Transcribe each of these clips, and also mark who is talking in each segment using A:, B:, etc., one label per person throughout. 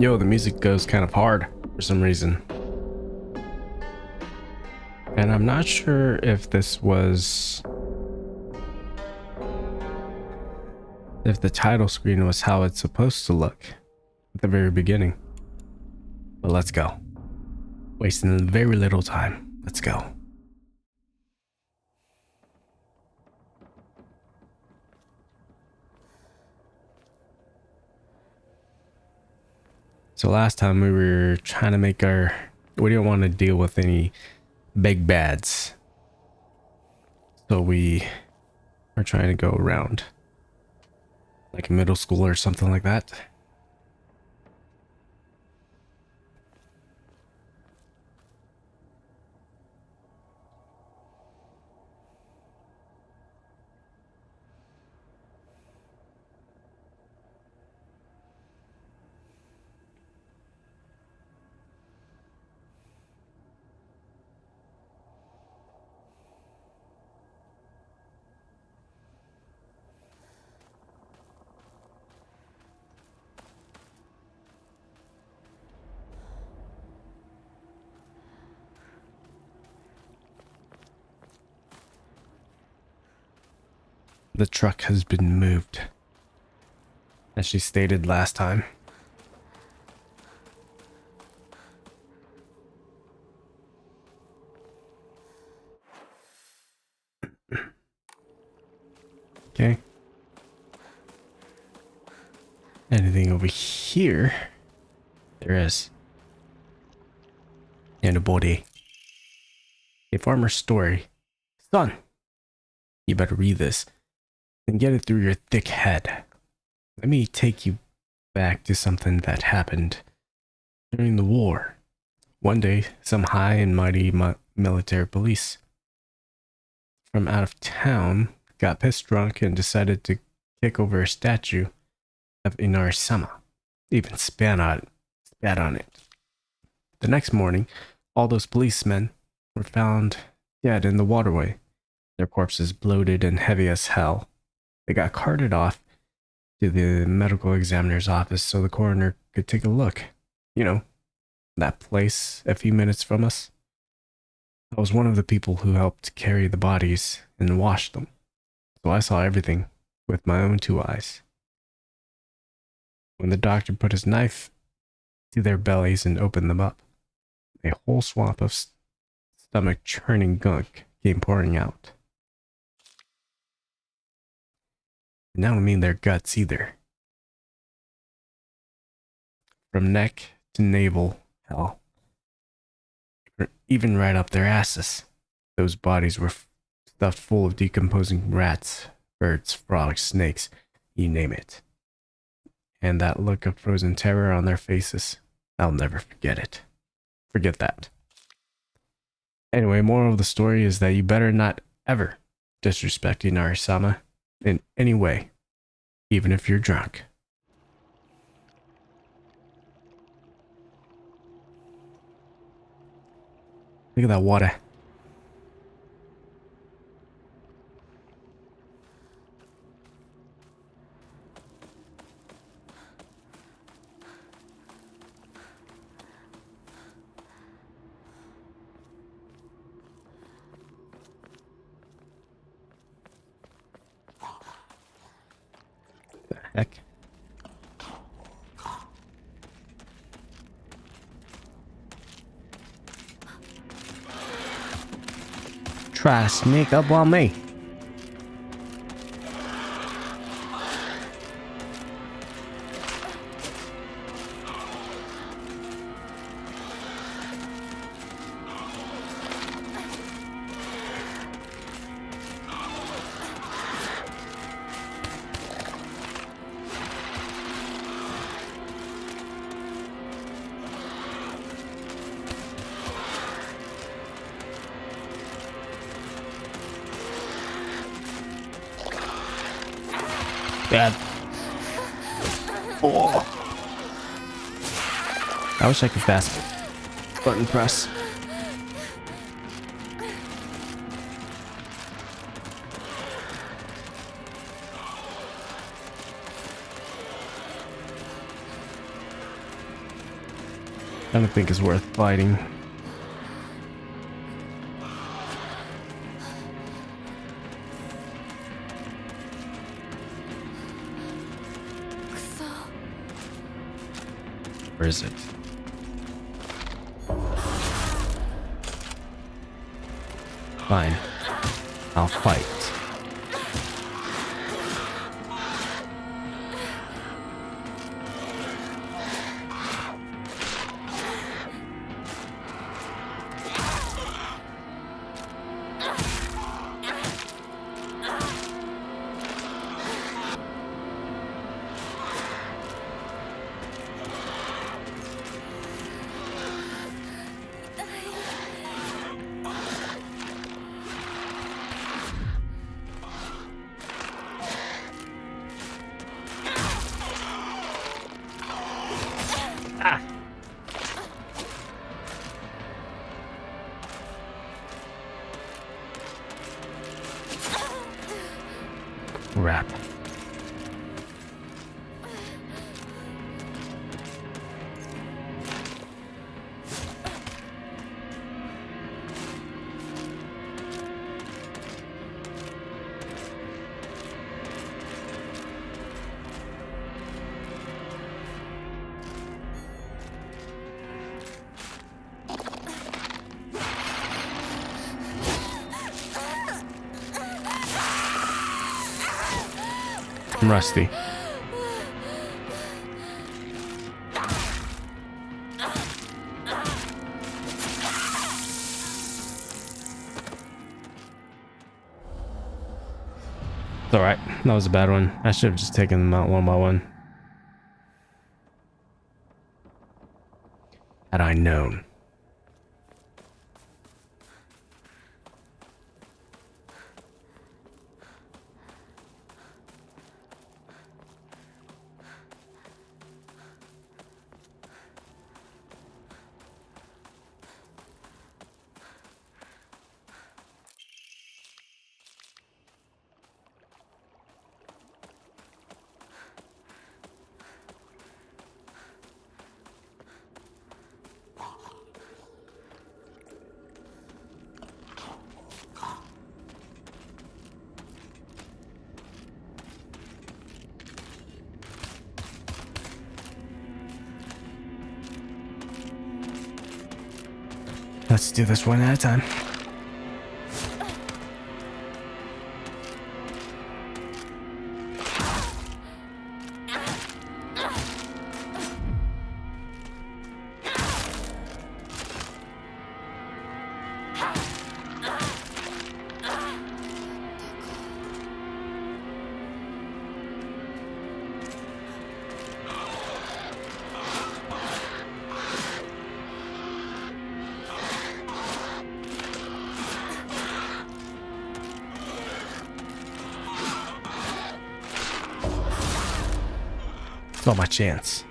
A: Yo, the music goes kind of hard for some reason. And I'm not sure if this was... if the title screen was how it's supposed to look at the very beginning. But let's go. Wasting very little time. Let's go. So last time we were trying to make our... we didn't want to deal with any big bads. So we are trying to go around like a middle school or something like that. The truck has been moved, as she stated last time. Okay. Anything over here? There is. And a body. A farmer's story. Son, you better read this and get it through your thick head. Let me take you back to something that happened during the war. One day, some high and mighty military police from out of town got pissed drunk and decided to kick over a statue of Inari-sama. Even spat on it. The next morning, all those policemen were found dead in the waterway, their corpses bloated and heavy as hell. They got carted off to the medical examiner's office so the coroner could take a look. You know, that place a few minutes from us. I was one of the people who helped carry the bodies and wash them, so I saw everything with my own two eyes. When the doctor put his knife to their bellies and opened them up, a whole swamp of stomach-churning gunk came pouring out. And I don't mean their guts either. From neck to navel, hell. Even right up their asses. Those bodies were stuffed full of decomposing rats, birds, frogs, snakes, you name it. And that look of frozen terror on their faces, I'll never forget it. Forget that. Anyway, moral of the story is that you better not ever disrespect Inari-sama in any way, even if you're drunk. Look at that water. The heck? Try to sneak up on me. Bad. Oh. I wish I could fast button press. I don't think it's worth fighting. Where is it? Fine. I'll fight. Crap. I'm rusty. It's alright. That was a bad one. I should have just taken them out one by one. Had I known. Let's do this one at a time. It's not my chance.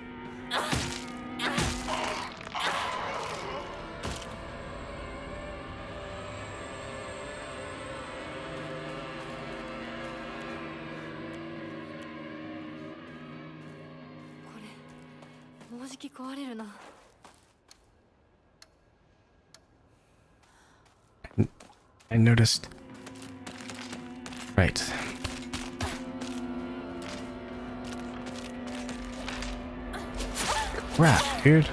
A: I noticed. Right. Crap, dude.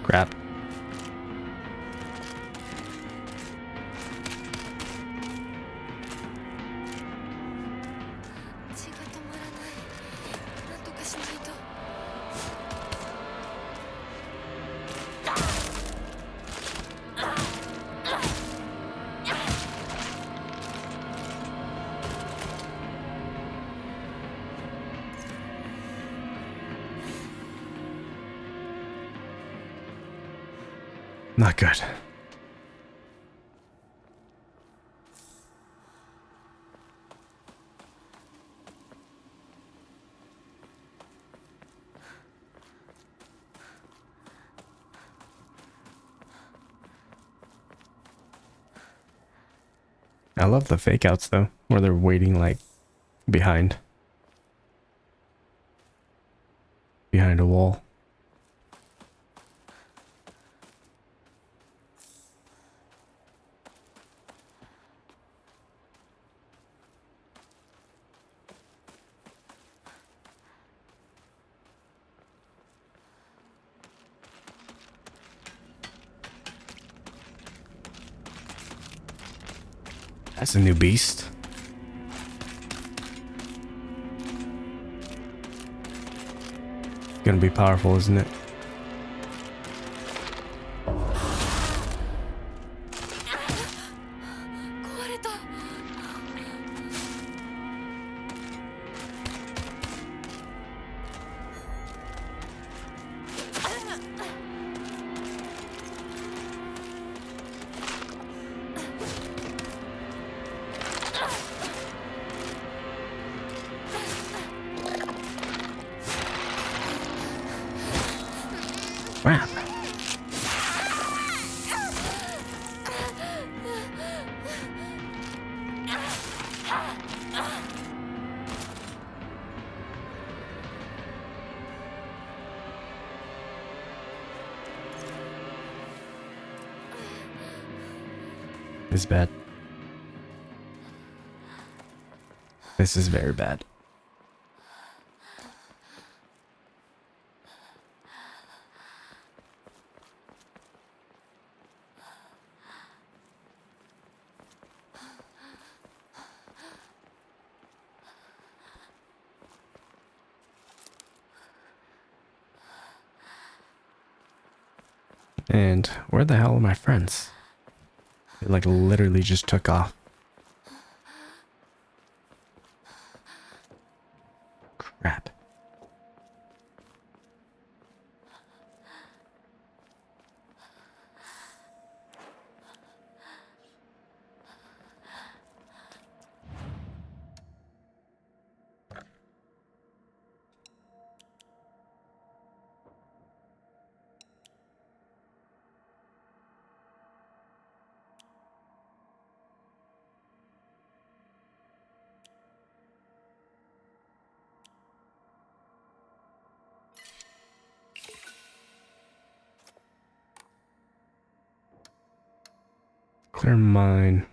A: Crap. Not good. I love the fake outs though, where they're waiting like behind a wall. That's a new beast. Gonna be powerful, isn't it? Crap. This is bad. This is very bad. And where the hell are my friends? They like literally just took off. Crap. Clear mine.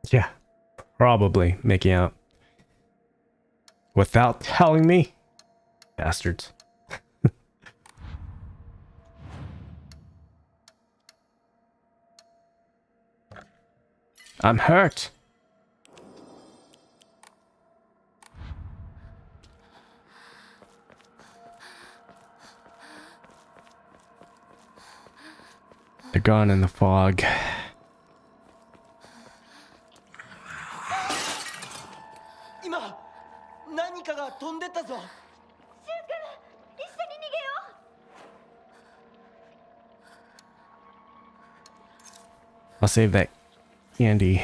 A: Yeah, probably making out. Without telling me? Bastards. I'm hurt. They're gone in the fog.
B: 今何かが飛んでったぞ。
A: I'll save that candy.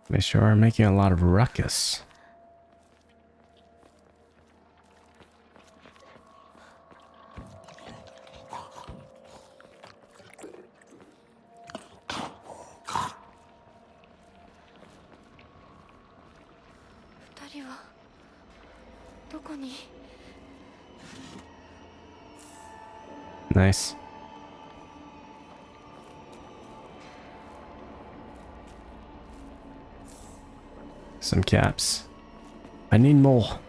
A: They sure are making a lot of ruckus. Nice. Some caps. I need more.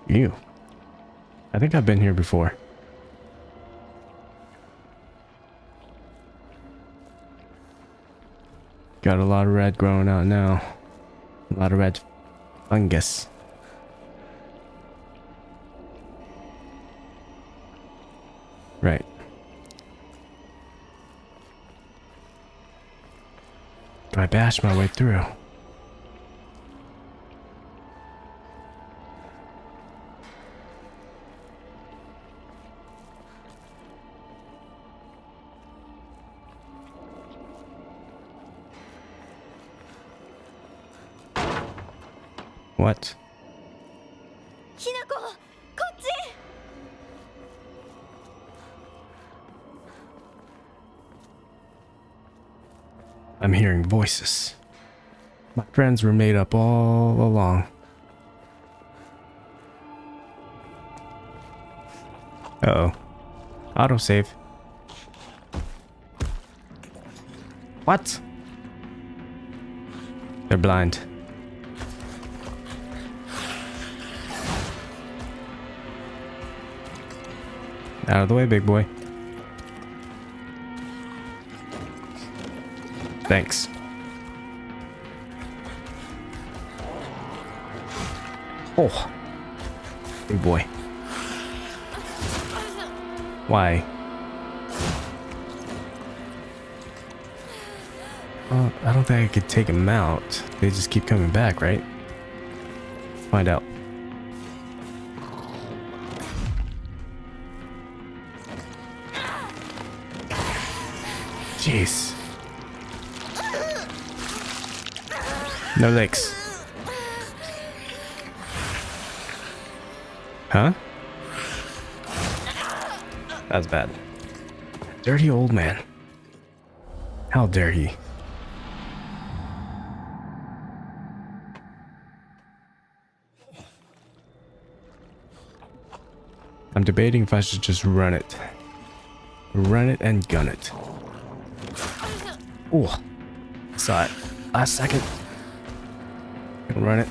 A: Ew. I think I've been here before. Got a lot of red growing out now. A lot of red fungus. Right. I bashed my way through. What?
C: ひなこ、こっち。
A: I'm hearing voices. My friends were made up all along. Uh-oh. Autosave. What? They're blind. Out of the way, big boy. Thanks. Oh. Big boy. Why? I don't think I could take them out. They just keep coming back, right? Let's find out. Jeez. No legs. Huh? That's bad. Dirty old man. How dare he? I'm debating if I should just run it. Run it and gun it. Ooh. Saw it. Last second. Run it.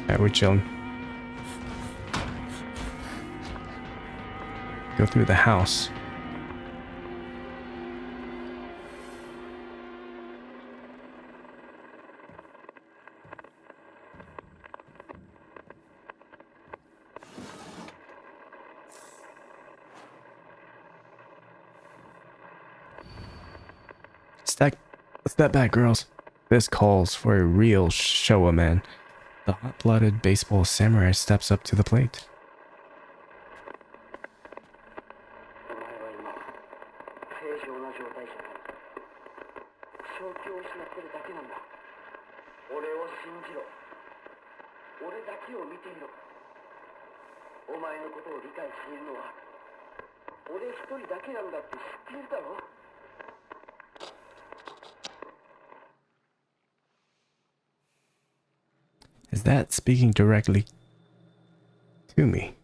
A: Alright, we're chilling. Go through the house. Step back, girls. This calls for a real Showa man. The hot-blooded baseball samurai steps up to the plate. Is that speaking directly to me?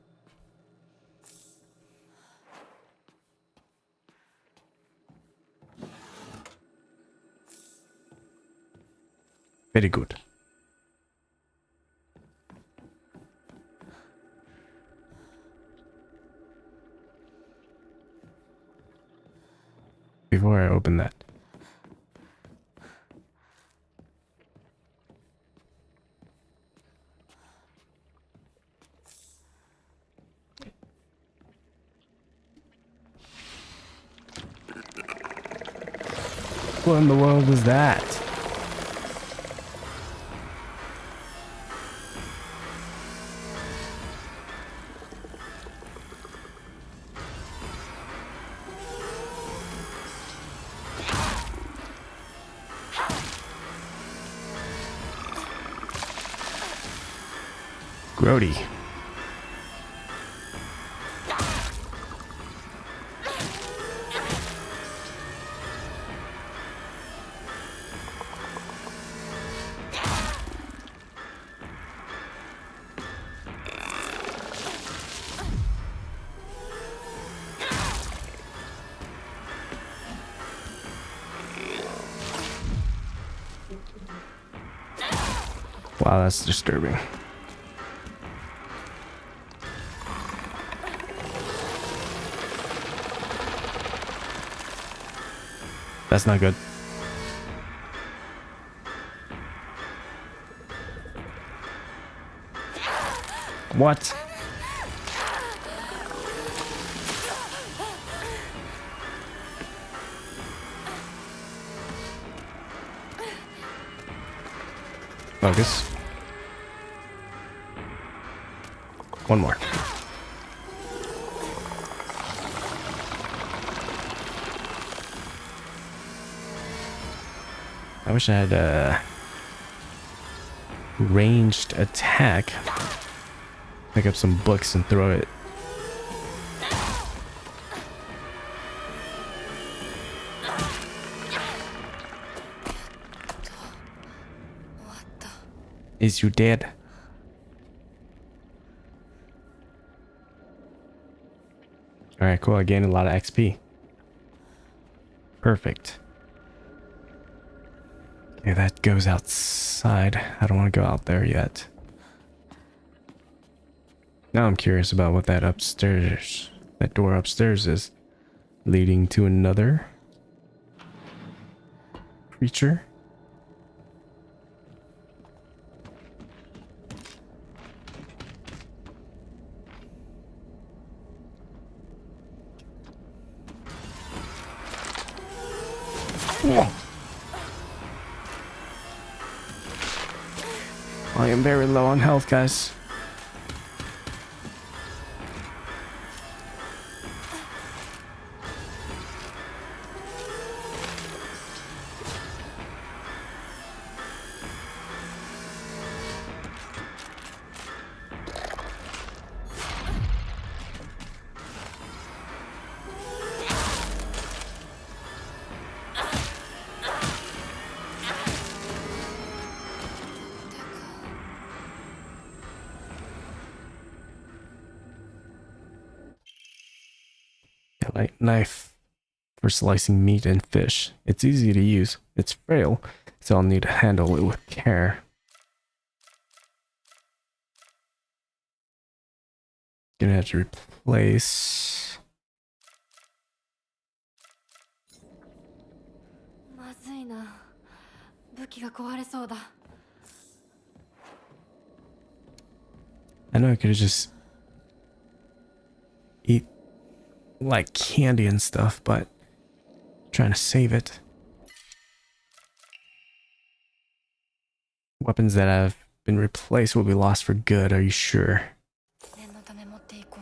A: Very good. Before I open that. What in the world was that? Grody. Wow, that's disturbing. That's not good. What? Focus. One more. I wish I had a ranged attack. Pick up some books and throw it. Is you dead? Alright, cool. I gained a lot of XP. Perfect. Okay, that goes outside. I don't want to go out there yet. Now I'm curious about what that door upstairs is. Leading to another creature. Whoa. I am very low on health, guys. Light knife for slicing meat and fish. It's easy to use. It's frail, so I'll need to handle it with care. Gonna have to replace.
C: まずいな。武器が壊れそうだ。
A: I know I could have just eat like candy and stuff, but I'm trying to save it. Weapons that have been replaced will be lost for good, are you sure?
C: 念のため持っていこ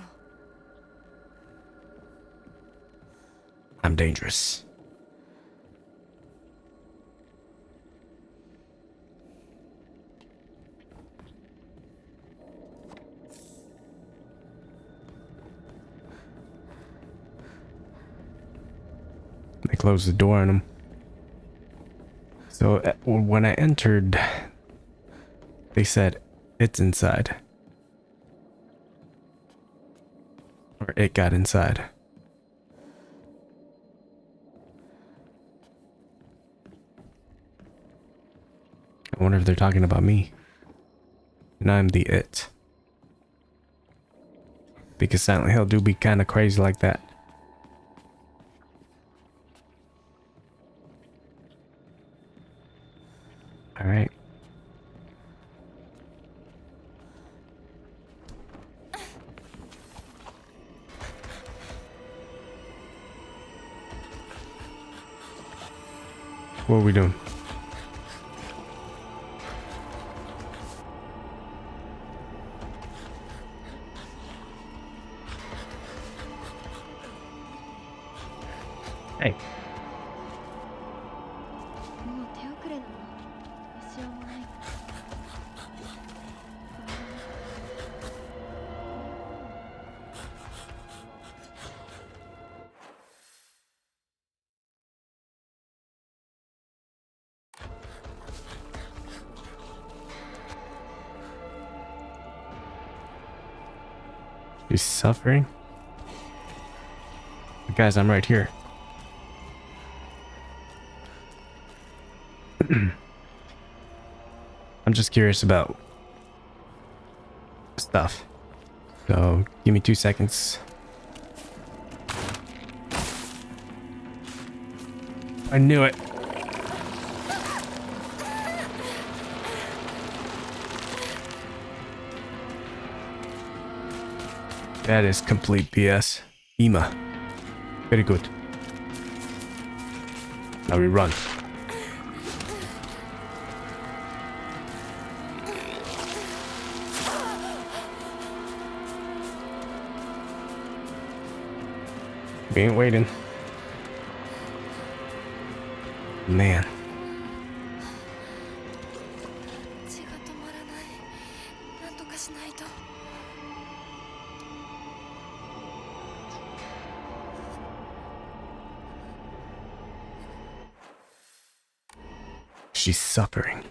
C: う。
A: I'm dangerous. They closed the door on him. So when I entered, they said it's inside. Or it got inside. I wonder if they're talking about me. And I'm the it. Because Silent Hill do be kind of crazy like that. All right. What are we doing? Hey.
C: もう手遅れなの。どうしようもない。
A: He's suffering? Guys, I'm right here. I'm just curious about stuff. So, give me 2 seconds. I knew it. That is complete BS. Ima. Very good. Now we run. We ain't waiting. Man.
C: 血が止まらない。なんとかしないと。
A: She's suffering.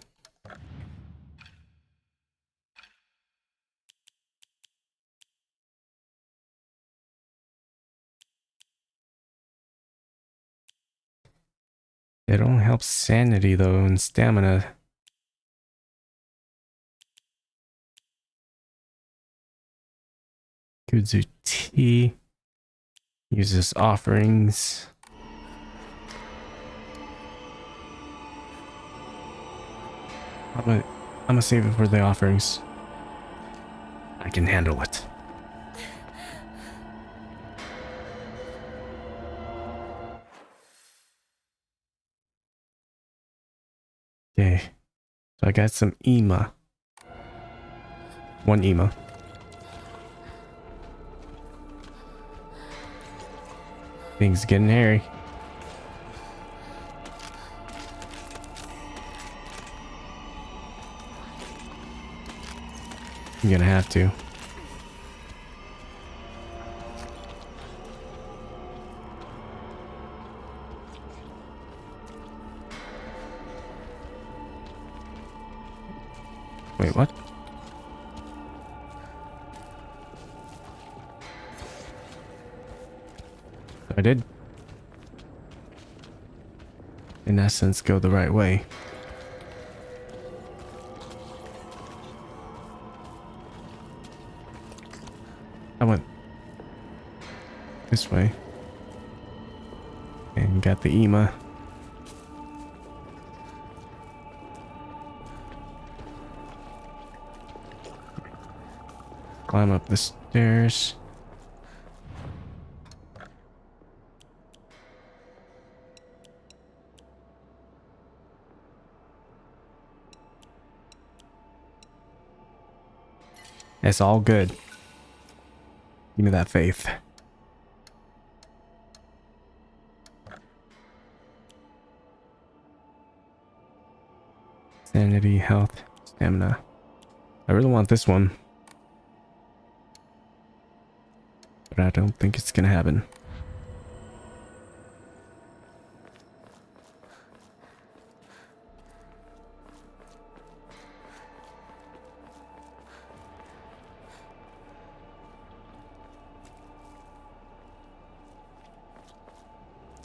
A: It only helps sanity though and stamina. Kudzu tea. Uses offerings. I'm gonna save it for the offerings. I can handle it. Okay. So I got some Ima. One Ima. Things getting hairy. I'm gonna have to. Wait, what? I did, in essence, go the right way. I went this way and got the Ima. Climb up the stairs. It's all good. Give me that faith. Sanity, health, stamina. I really want this one. But I don't think it's gonna happen.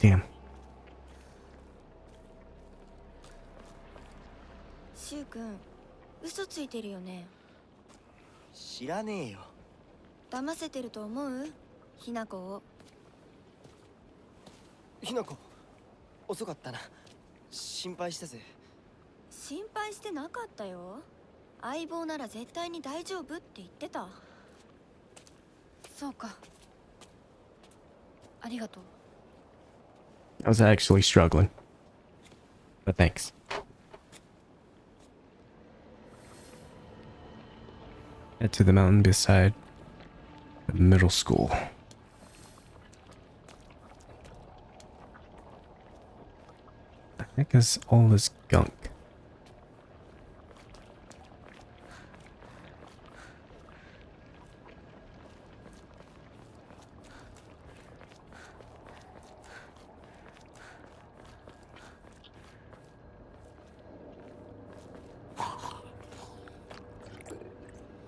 A: Damn.
C: シュウ君、嘘ついてるよね。
B: 知らねえよ。
C: 騙せてると思う？ひなこを。
B: ひなこ、遅かったな。心配したぜ。
C: 心配してなかったよ。相棒なら絶対に大丈夫って言ってた。そうか。ありがとう。
A: I was actually struggling. But thanks. Head to the mountain beside the middle school. The heck is all this gunk?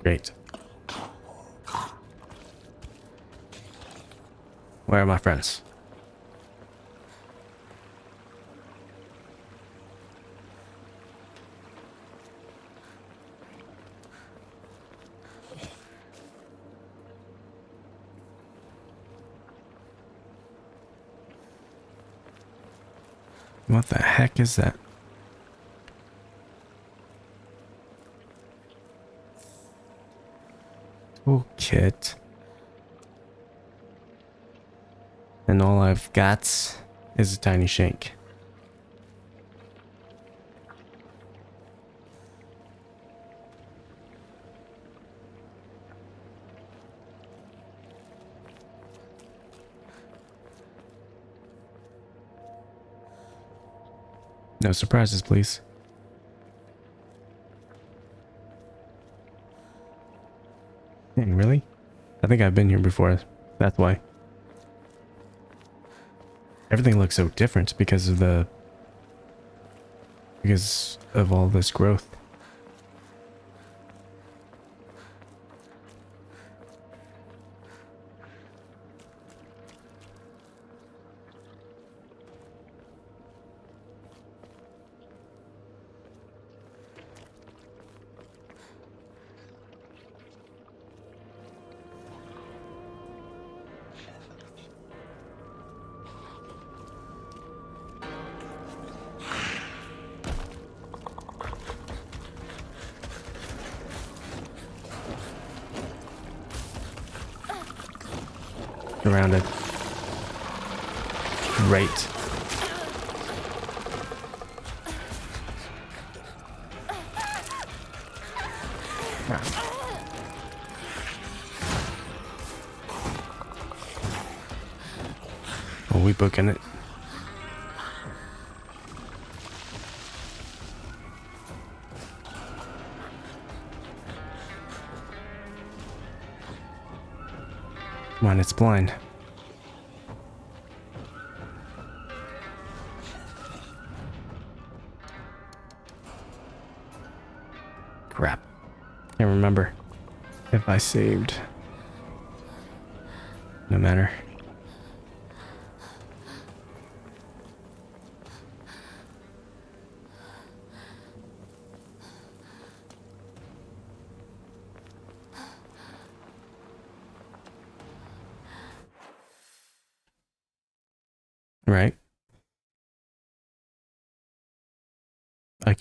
A: Great. Where are my friends? What the heck is that? Toolkit. And all I've got is a tiny shank. No surprises, please. Dang, really? I think I've been here before. That's why. Everything looks so different because of all this growth. Surrounded. Great. Are we booking it? Come on, it's blind. Crap. Can't remember if I saved. No matter. Right. I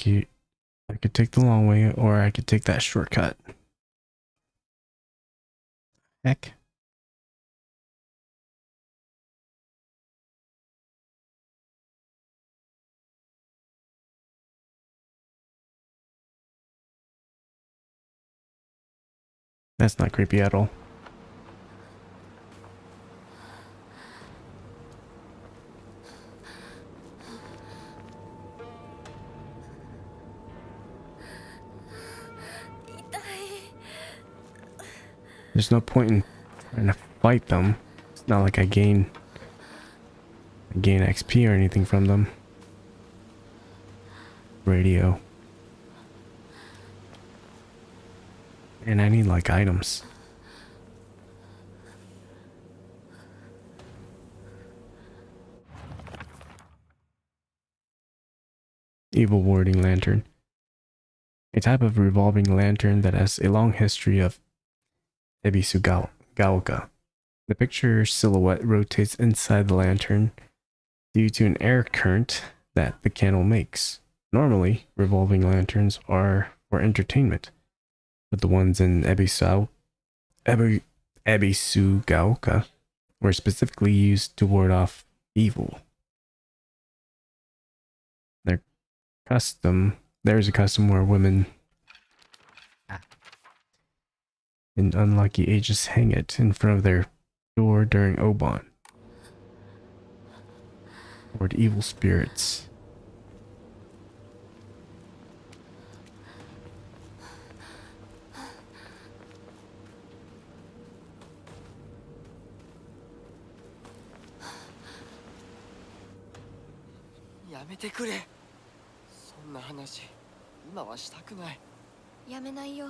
A: could take the long way, or I could take that shortcut. Heck. That's not creepy at all. There's no point in trying to fight them. It's not like I gain XP or anything from them. Radio. And I need like items. Evil warding lantern. A type of revolving lantern that has a long history of Ebisugaoka. The picture silhouette rotates inside the lantern due to an air current that the candle makes. Normally, revolving lanterns are for entertainment, but the ones in Ebisugaoka were specifically used to ward off evil. There's a custom where women in unlucky ages hang it in front of their door during Obon. Ward evil spirits.
B: やめてくれ。そんな話今はしたくない。
C: やめないよ。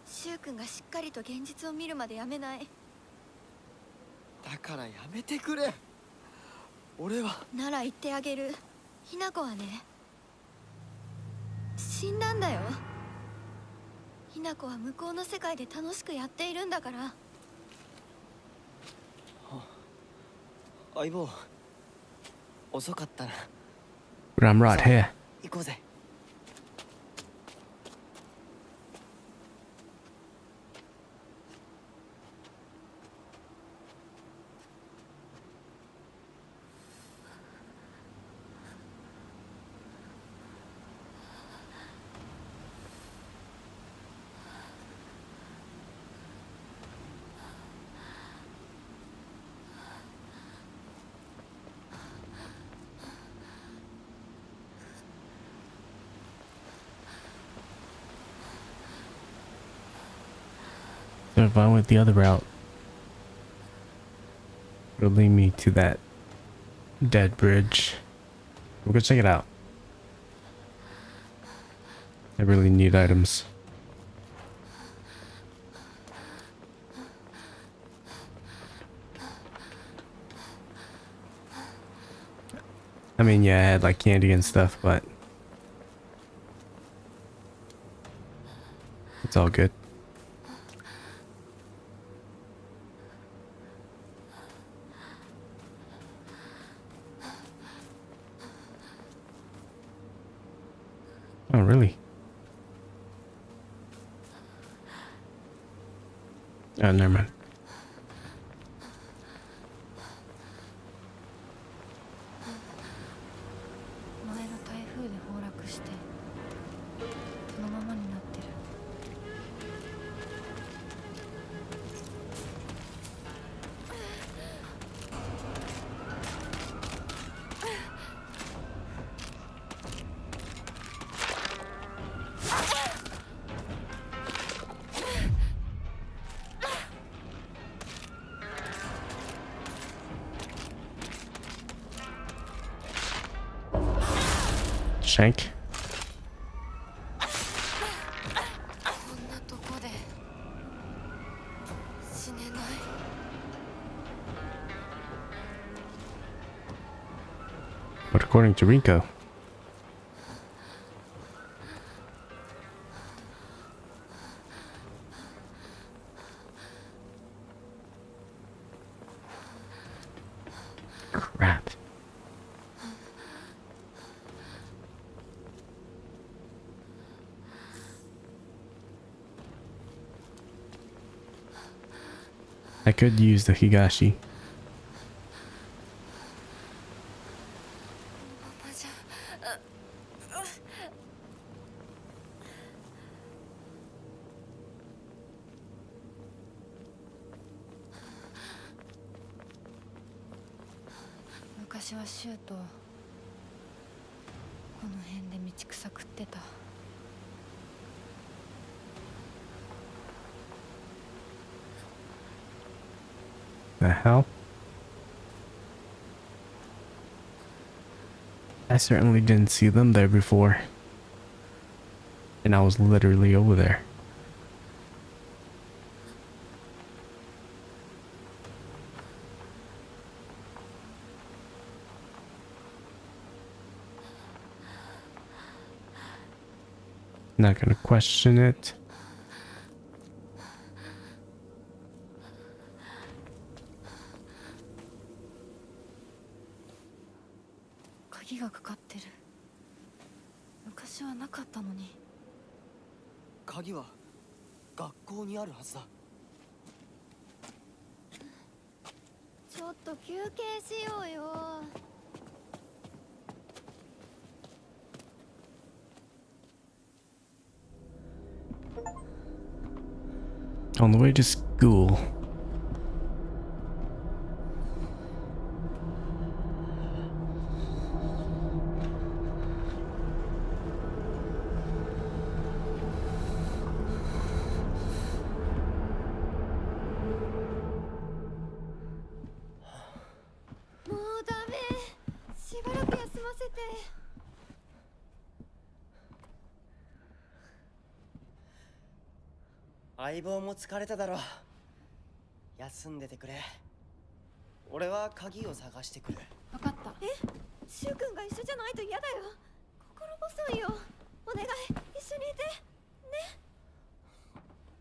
C: 柊君がしっかりと現実を見るまでやめない。
B: だからやめてくれ。俺は。
C: なら言ってあげる。ひな子はね、死んだんだよ。ひな子は向こうの世界で楽しくやっているんだから。
B: 相棒、遅かったな。
A: But I'm right here.
B: 行こうぜ。
A: So if I went the other route, it'll lead me to that dead bridge. We'll go check it out. I really need items. I mean, yeah, I had like candy and stuff, but it's all good. Oh, really? Oh, never mind.
C: 前の台風で崩落してそのままになってる。
A: Shank.
C: こんなとこで死ねない。
A: But according to Rico, crap. I could use the Higashi.
C: このままじゃ昔はシュートこの辺で道草食ってた。
A: The hell? I certainly didn't see them there before. And I was literally over there. Not gonna question it.
C: 鍵がかかってる。昔はなかったのに。
B: 鍵は学校にあるはずだ。
C: ちょっと休憩しようよ。
A: On the way to school.
C: Hey.
B: 相棒も疲れただろう。休んでてくれ。俺は鍵を探してくる。
C: 分かった。え、シュウ君が一緒じゃないと嫌だよ。心細いよ。お願い、一緒にいて。ね。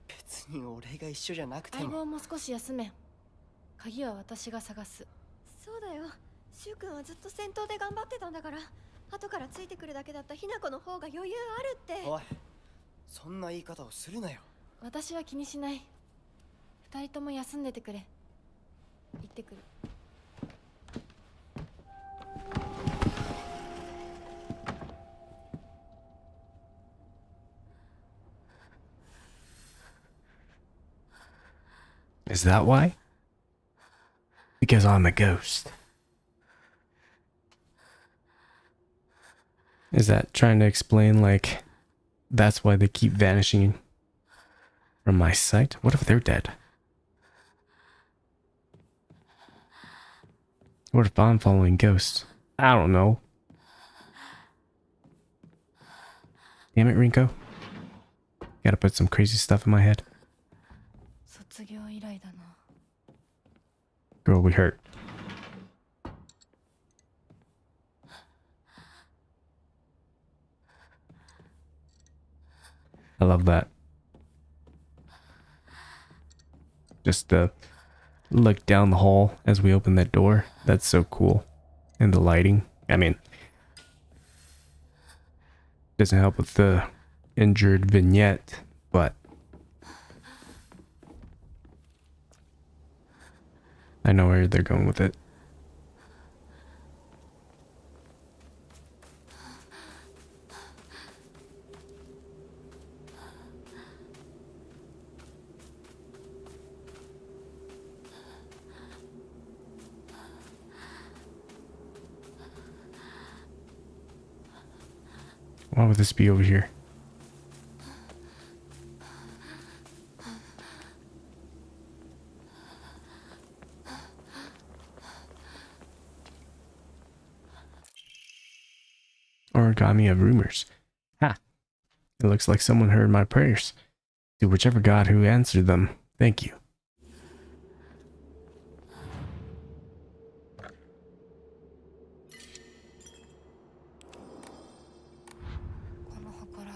B: 別に俺が一緒じゃなくても。
C: 相棒も少し休め。鍵は私が探す。そうだよ。シュウ君はずっと戦闘で頑張ってたんだから。後からついてくるだけだったヒナコの方が余裕あるって。
B: おい、そんな言い方をするなよ。
C: 私は気にしない。二人とも休んでてくれ。行ってくる。
A: Is that why? Because I'm a ghost. Is that trying to explain, like, that's why they keep vanishing? From my sight? What if they're dead? What if I'm following ghosts? I don't know. Damn it, Rinko. Gotta put some crazy stuff in my head.
C: 卒業以来だな。
A: Girl, we hurt. I love that. Just look down the hall as we open that door. That's so cool. And the lighting. I mean, doesn't help with the injured vignette, but I know where they're going with it. Why would this be over here? Origami of rumors. Ha! It looks like someone heard my prayers. To whichever god who answered them, thank you.
C: この祠、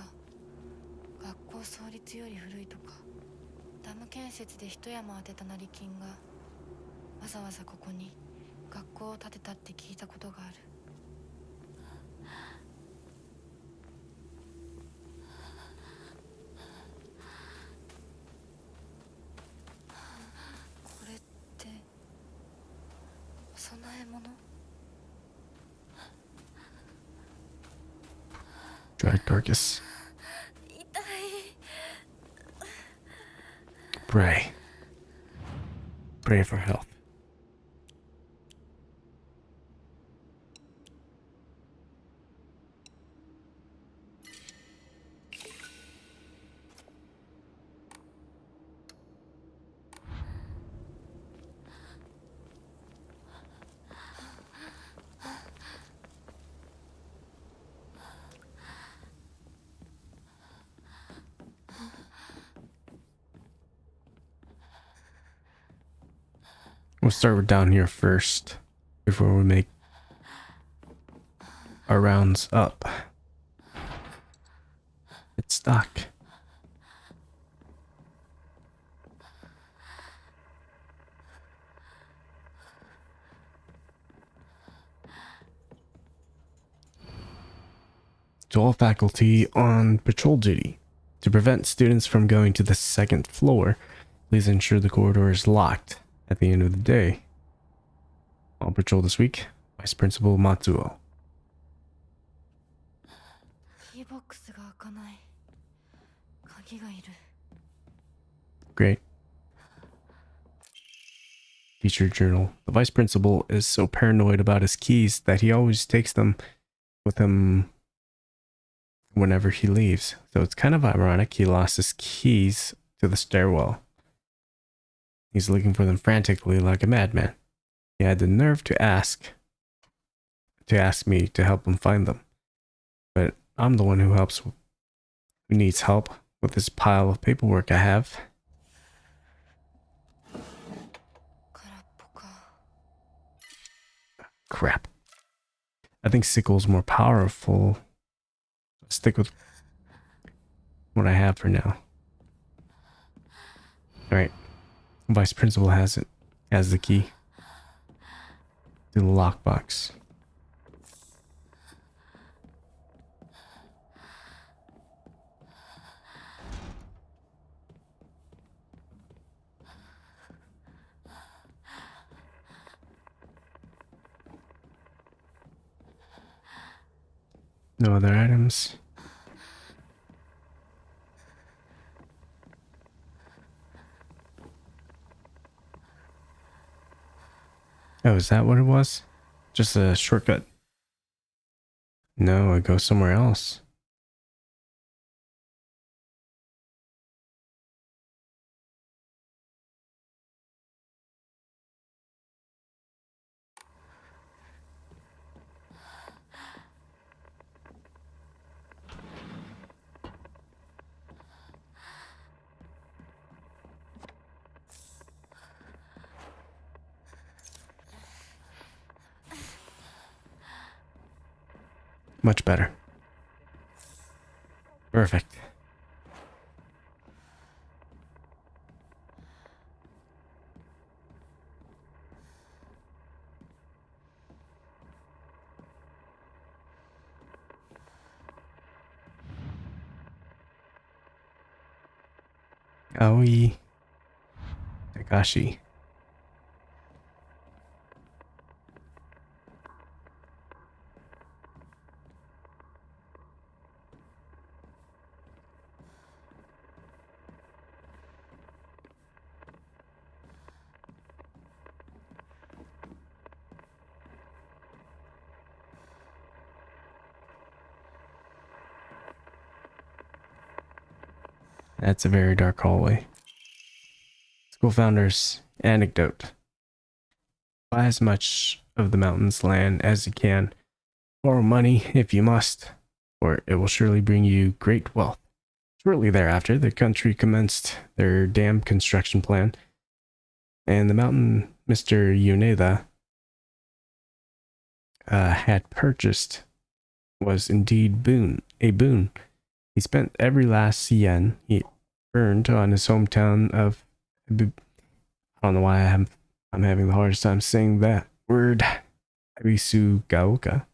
C: 学校創立より古いとか。ダム建設で一山当てた成金がわざわざここに学校を建てたって聞いたことがある。これってお供え物？
A: Dried carcass.
C: 痛い。
A: Pray. Pray for health. We'll start with down here first before we make our rounds up. It's stuck. To all faculty on patrol duty. To prevent students from going to the second floor, please ensure the corridor is locked. At the end of the day, on patrol this week, Vice Principal Matsuo.
C: キーボックスが開かない。鍵がいる。
A: Great. Teacher journal. The vice principal is so paranoid about his keys that he always takes them with him whenever he leaves. So it's kind of ironic he lost his keys to the stairwell. He's looking for them frantically like a madman. He had the nerve to ask me to help him find them. But I'm the one who needs help with this pile of paperwork I have.
C: 空っぽか。
A: Crap. I think Sickle's more powerful. Stick with what I have for now. Alright. Vice Principal has the key to the lockbox. No other items. Oh, is that what it was? Just a shortcut? No, I go somewhere else. Much better. Perfect. Aoi Takashi. That's a very dark hallway. School founder's anecdote. Buy as much of the mountain's land as you can. Borrow money if you must, for it will surely bring you great wealth. Shortly thereafter, the country commenced their dam construction plan, and the mountain Mr. Yoneda had purchased was indeed a boon. He spent every last yen he earned on his hometown of... I don't know why I'm having the hardest time saying that word. Ebisugaoka.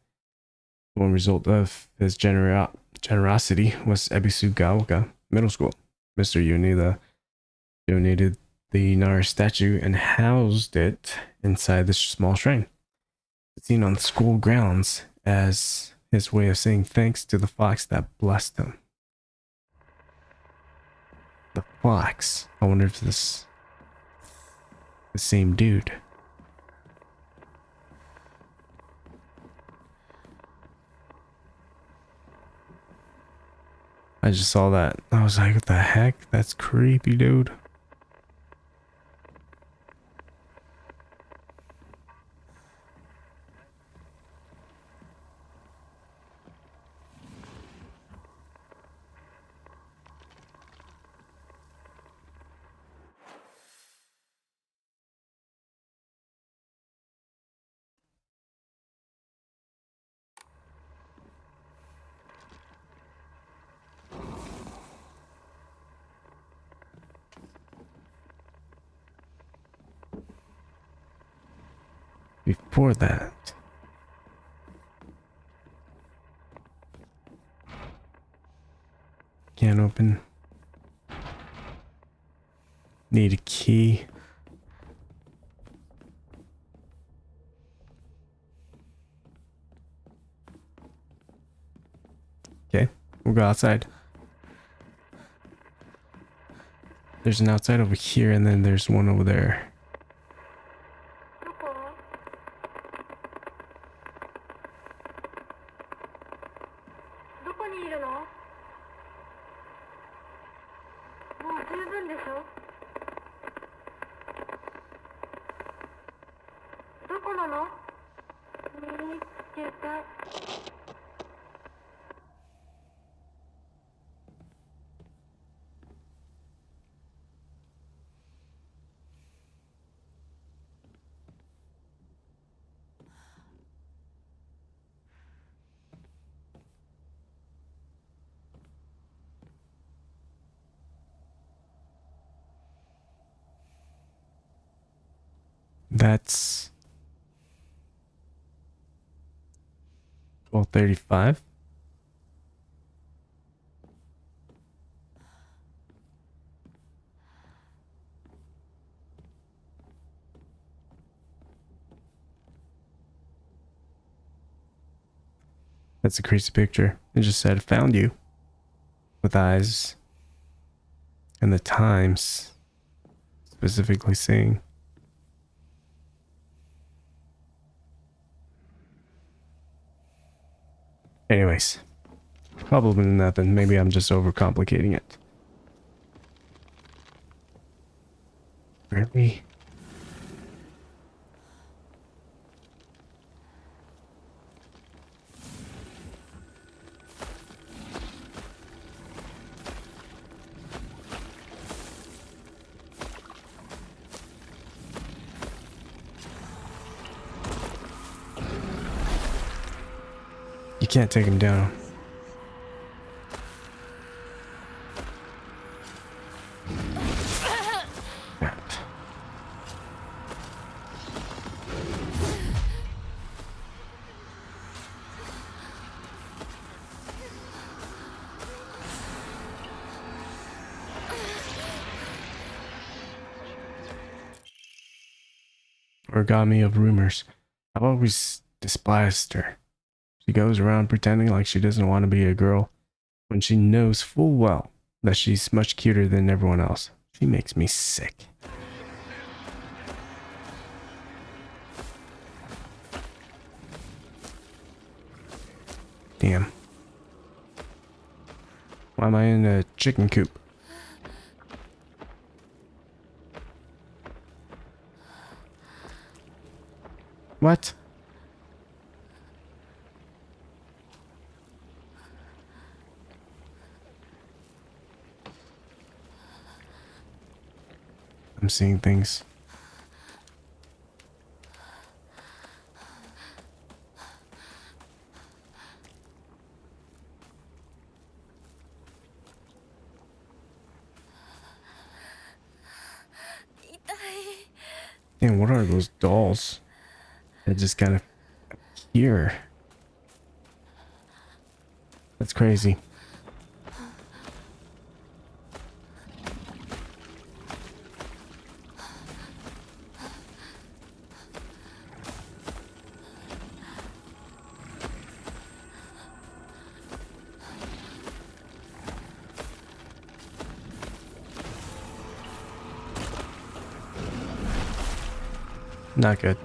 A: One result of his generosity was Ebisugaoka Middle School. Mr. Yoneda donated the Nara statue and housed it inside this small shrine. It's seen on the school grounds as his way of saying thanks to the fox that blessed him. The fox. I wonder if this the same dude. I just saw that. I was like, what the heck? That's creepy, dude. Before that, can't open. Need a key. Okay, we'll go outside. There's an outside over here, and then there's one over there. That's 12:35. That's a crazy picture. It just said, found you. With eyes. And the times. Specifically saying. Anyways. Probably nothing. Maybe I'm just overcomplicating it. Really? You can't take him down. Crap. Origami of rumors. I've always despised her. She goes around pretending like she doesn't want to be a girl when she knows full well that she's much cuter than everyone else. She makes me sick. Damn. Why am I in a chicken coop? What? I'm seeing things. Damn, what are those dolls that just kind of appear? That's crazy. Not good.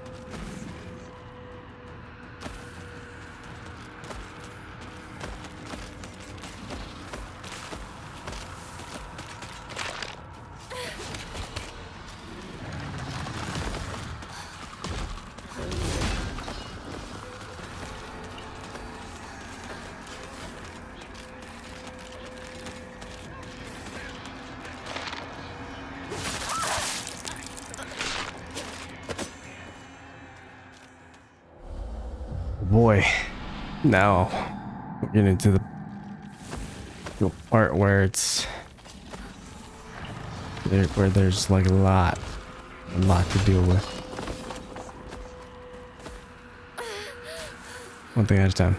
A: Boy, now we're getting into the part where it's where there's like a lot to deal with. One thing at a time.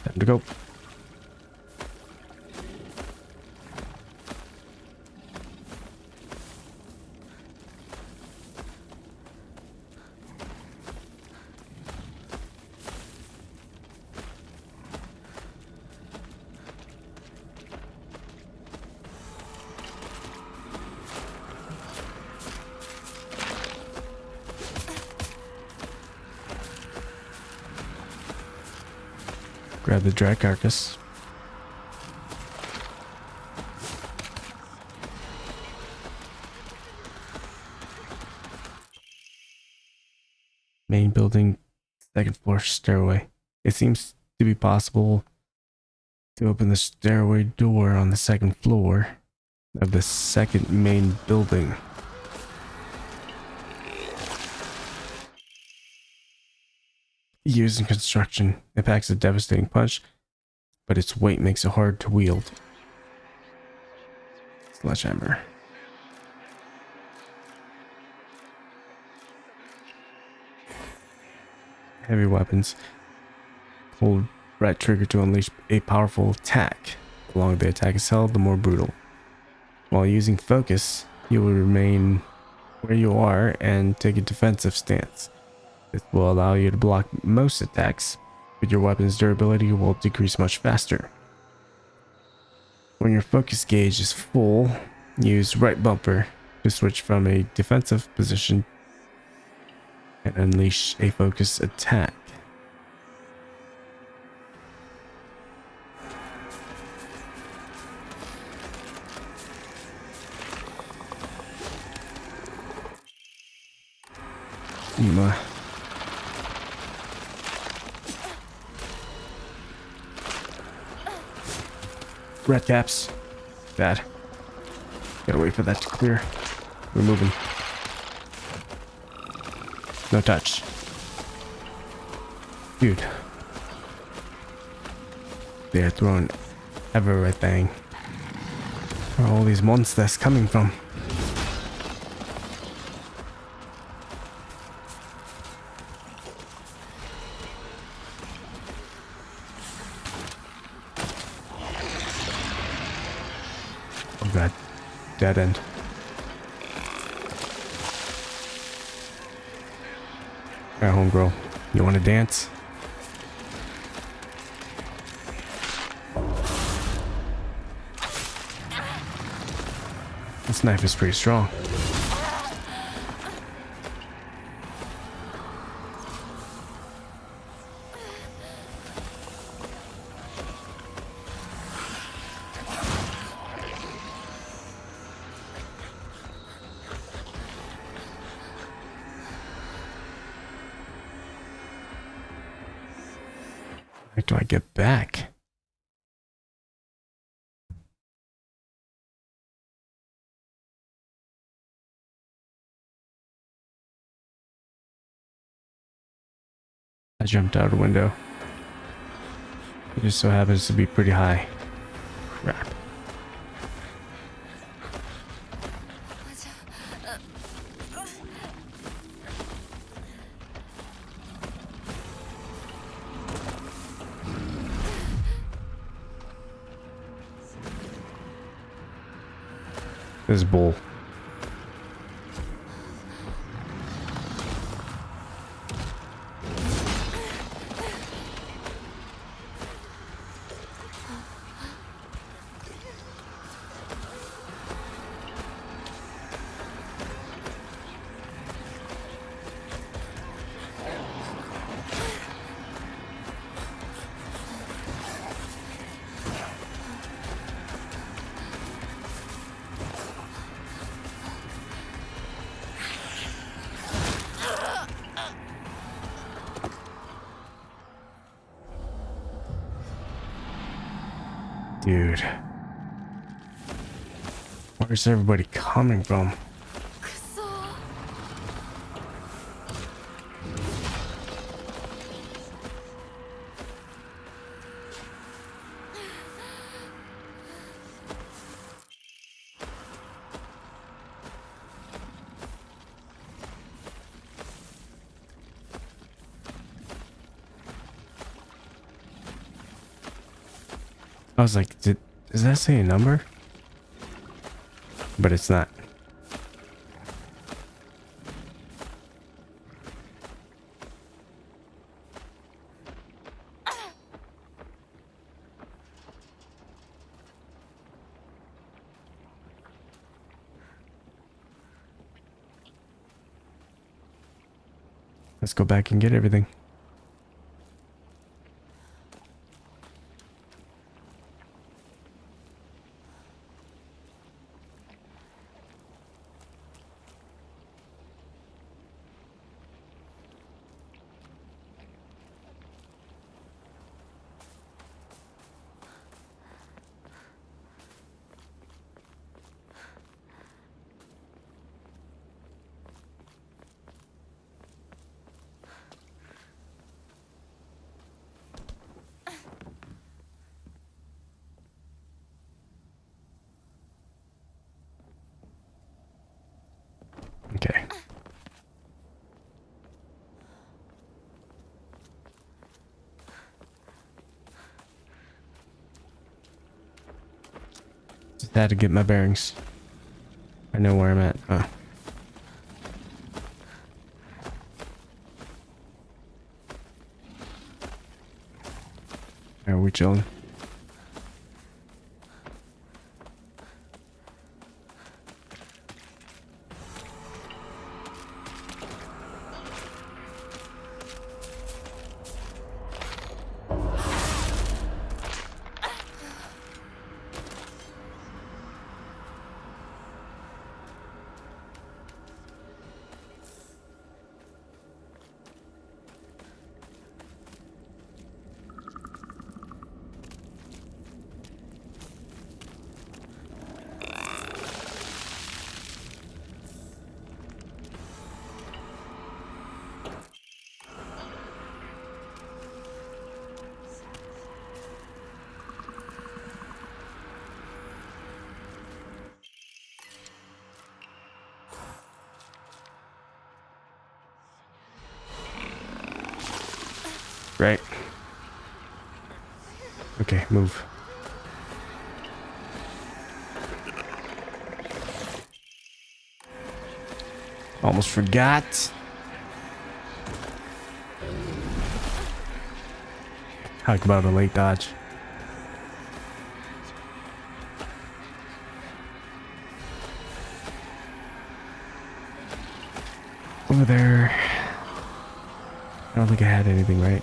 A: Time to go. Grab the dry carcass. Main building, second floor stairway. It seems to be possible to open the stairway door on the second floor of the second main building. Used in construction, it packs a devastating punch, but its weight makes it hard to wield. Sledgehammer. Heavy weapons. Hold right trigger to unleash a powerful attack. The longer the attack is held, the more brutal. While using focus, you will remain where you are and take a defensive stance. This will allow you to block most attacks, but your weapon's durability will decrease much faster. When your focus gauge is full, use right bumper to switch from a defensive position and unleash a focus attack. red caps. Bad. Gotta wait for that to clear. We're moving. No touch. Dude. They're throwing everything. Where are all these monsters coming from? Oh god. Dead end. Alright, homegirl. You wanna dance? This knife is pretty strong. Where do I get back? I jumped out a window. It just so happens to be pretty high. Crap. This bull. Dude. Where's everybody coming from?
C: くそー。
A: I was like, does that say a number? But it's not. Let's go back and get everything. Okay. Just had to get my bearings. I know where I'm at. Oh. Are we chilling? Great. Okay, move. Almost forgot. Talk about a late dodge. Over there. I don't think I had anything, right?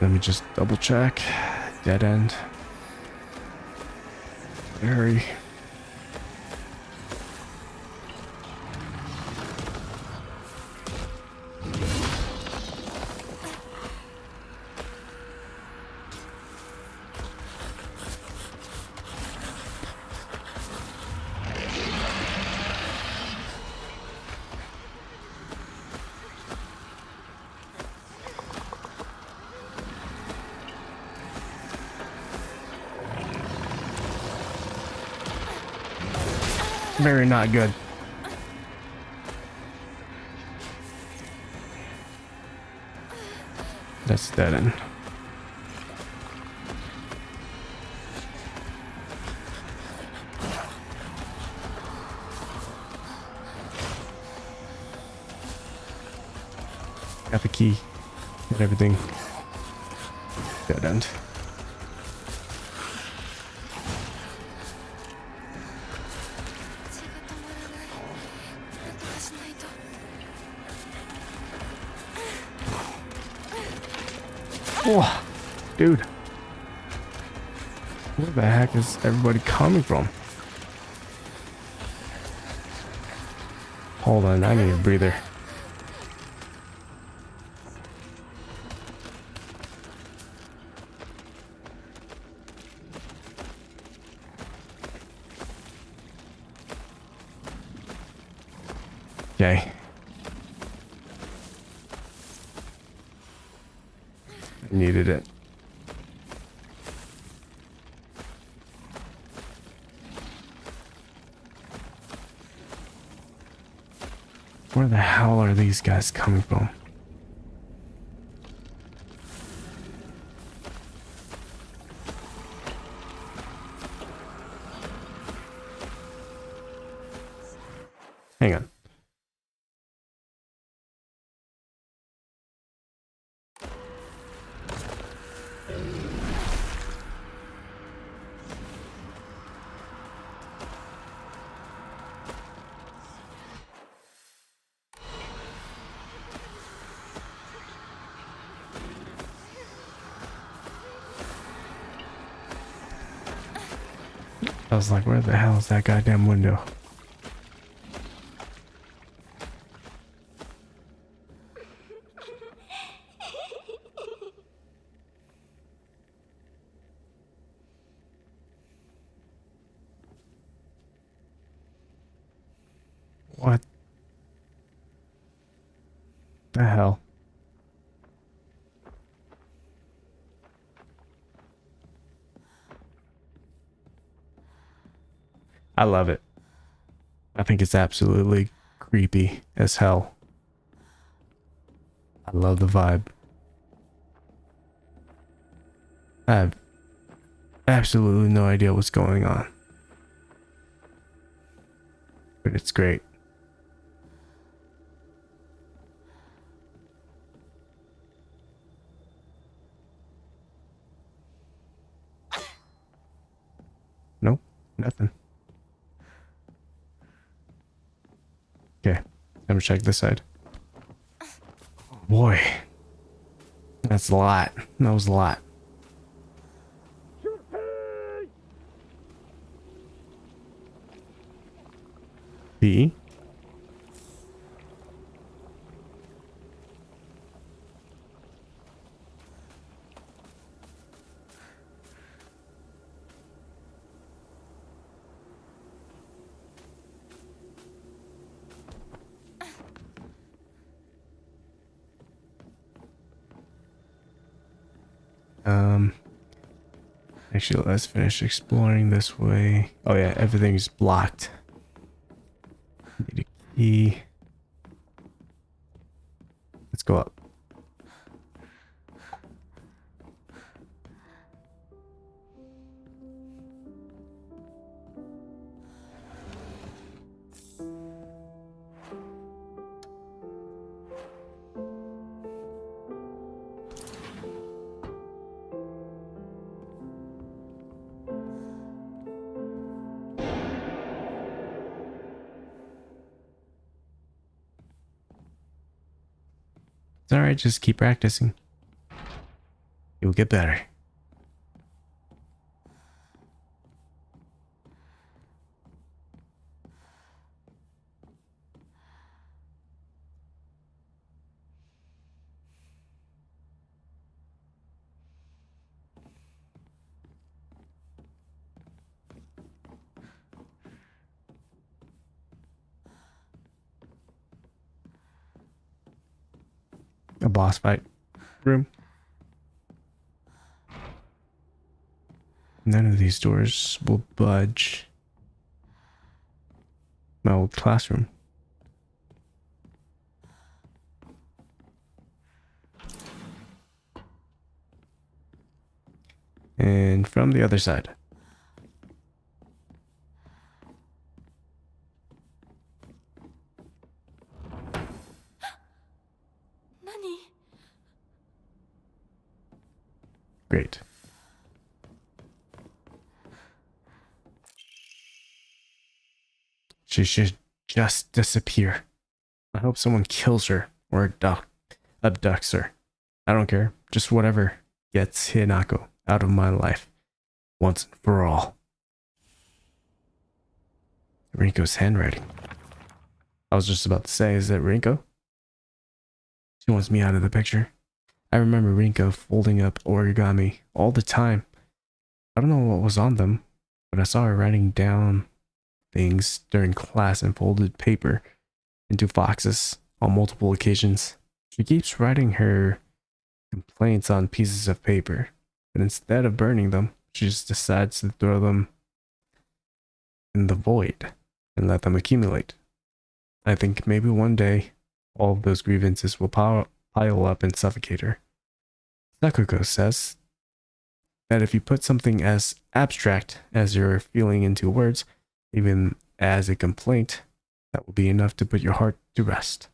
A: Let me just double check. Dead end. Hurry. Very not good. That's dead end. Got the key. Got everything. Dead end. Oh, dude. Where the heck is everybody coming from? Hold on, I need a breather. Okay. I needed it. Where the hell are these guys coming from? Hang on. I was like, where the hell is that goddamn window? What the hell? I love it. I think it's absolutely creepy as hell. I love the vibe. I have absolutely no idea what's going on. But it's great. Nope, nothing. Okay, let me check this side. Boy, that's a lot. That was a lot. B. Actually, let's finish exploring this way. Oh yeah, everything's blocked. Need a key. Let's go up. It's alright, just keep practicing. You'll get better. A boss fight room. None of these doors will budge. My old classroom. And from the other side.
C: Nani?
A: Great. She should just disappear. I hope someone kills her or abducts her. I don't care. Just whatever gets Hinako out of my life once and for all. Rinko's handwriting. I was just about to say, is that Rinko? She wants me out of the picture. I remember Rinko folding up origami all the time. I don't know what was on them, but I saw her writing down things during class and folded paper into boxes on multiple occasions. She keeps writing her complaints on pieces of paper, but instead of burning them, she just decides to throw them in the void and let them accumulate. I think maybe one day all of those grievances will pile up and suffocate her. Sakuko says that if you put something as abstract as your feeling into words, even as a complaint, that will be enough to put your heart to rest.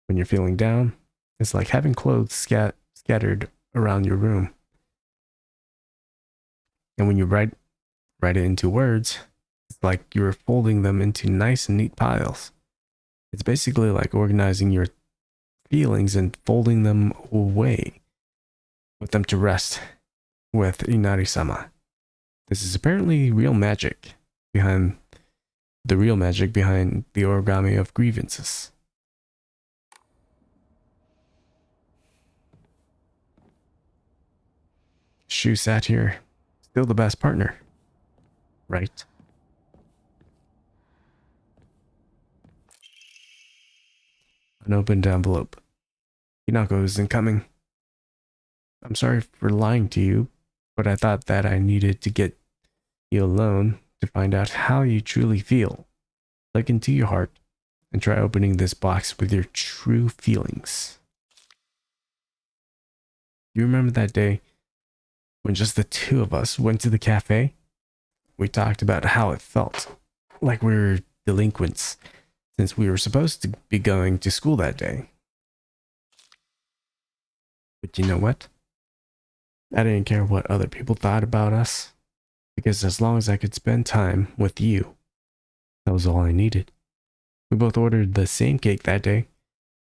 A: When you're feeling down, it's like having clothes scattered around your room. And when you write it into words, it's like you're folding them into nice and neat piles. It's basically like organizing your feelings and folding them away. Put them to rest with Inari-sama. This is apparently real magic behind the origami of grievances. Shu sat here, still the best partner, right? An opened envelope. Hinako isn't coming. I'm sorry for lying to you, but I thought that I needed to get you alone to find out how you truly feel. Look into your heart and try opening this box with your true feelings. You remember that day when just the two of us went to the cafe? We talked about how it felt like we were delinquents since we were supposed to be going to school that day. But you know what? I didn't care what other people thought about us, because as long as I could spend time with you, that was all I needed. We both ordered the same cake that day.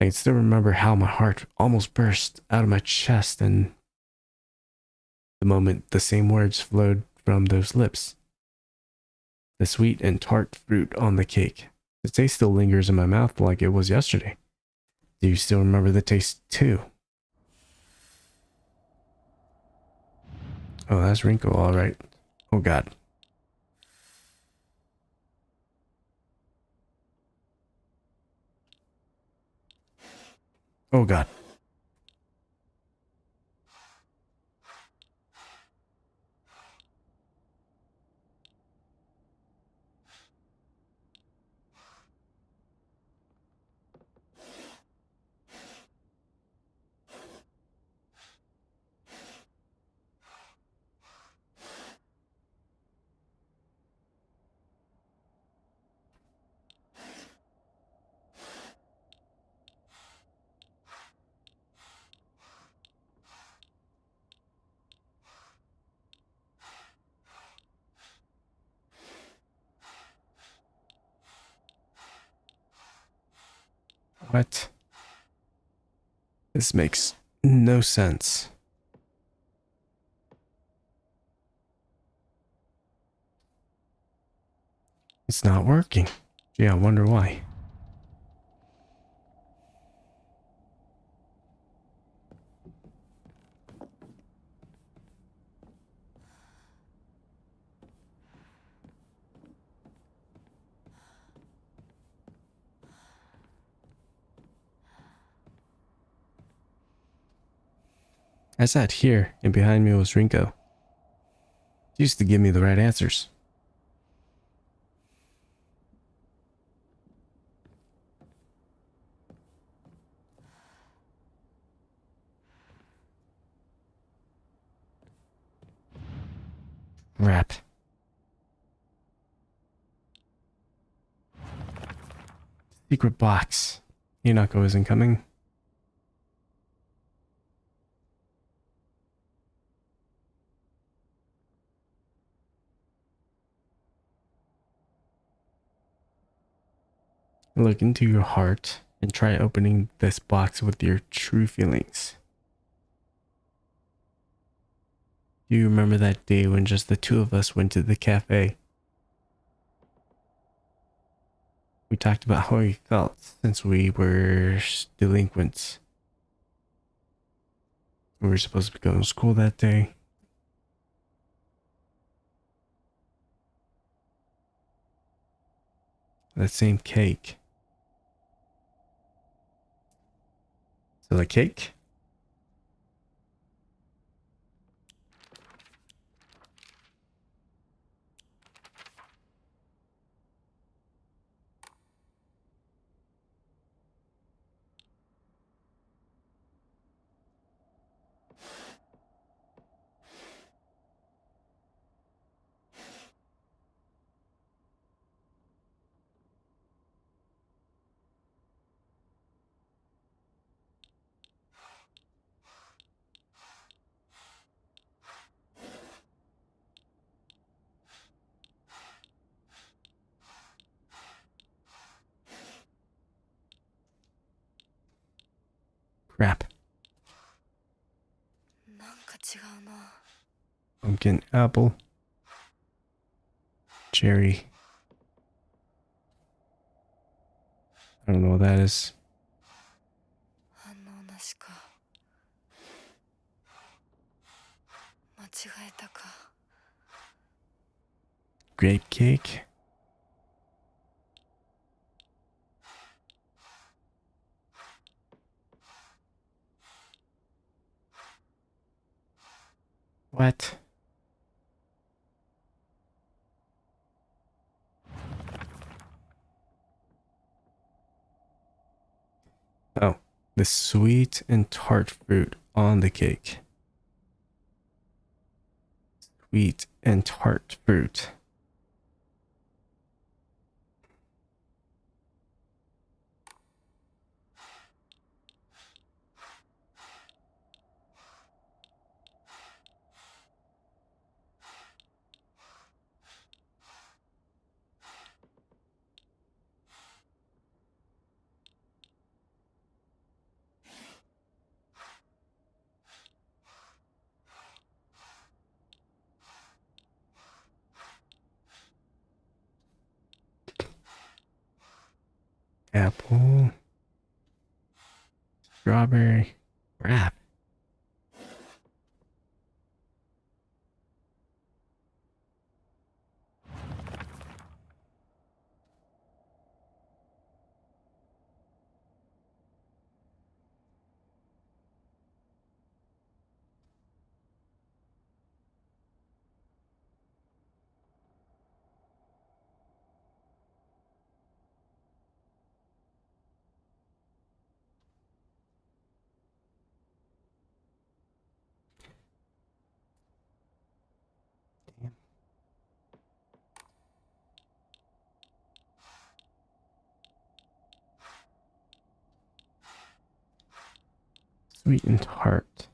A: I can still remember how my heart almost burst out of my chest and the moment the same words flowed from those lips. The sweet and tart fruit on the cake. The taste still lingers in my mouth like it was yesterday. Do you still remember the taste too? Oh, that's Rinko, all right. Oh God. Oh God. What? This makes no sense. It's not working. Gee, I wonder why. I sat here, and behind me was Rinko. She used to give me the right answers. Rap. Secret box. Hinako isn't coming. Look into your heart and try opening this box with your true feelings. Do you remember that day when just the two of us went to the cafe? We talked about how we felt since we were delinquents. We were supposed to go to school that day. That same cake. So the cake? Crap.
C: なんか違うな。
A: Pumpkin apple. Cherry. I don't know what that is.
C: 反応なしか。間違えたか。
A: Grape cake. What? Oh, the sweet and tart fruit on the cake. Sweet and tart fruit. Apple. Strawberry. Wrap. Sweet and tart.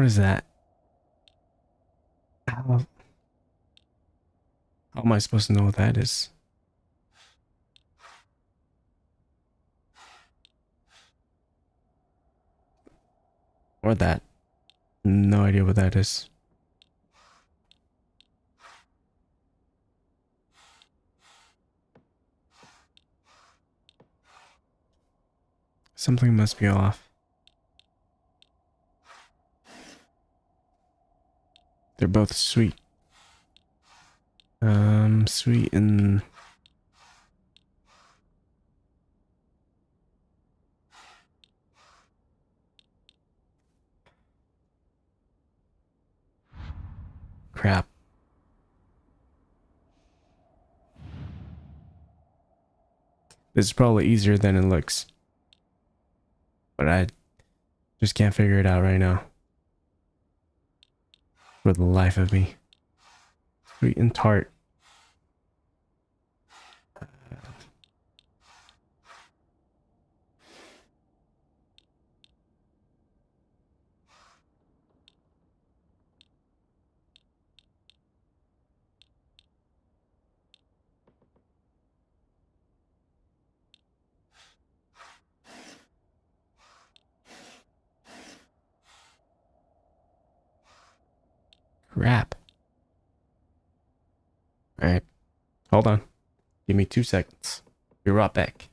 A: What is that? How am I supposed to know what that is? Or that? No idea what that is. Something must be off. They're both sweet. Sweet and crap. This is probably easier than it looks. But I just can't figure it out right now. For the life of me. Sweet and tart. Crap. Alright. Hold on. Give me 2 seconds. Be right back.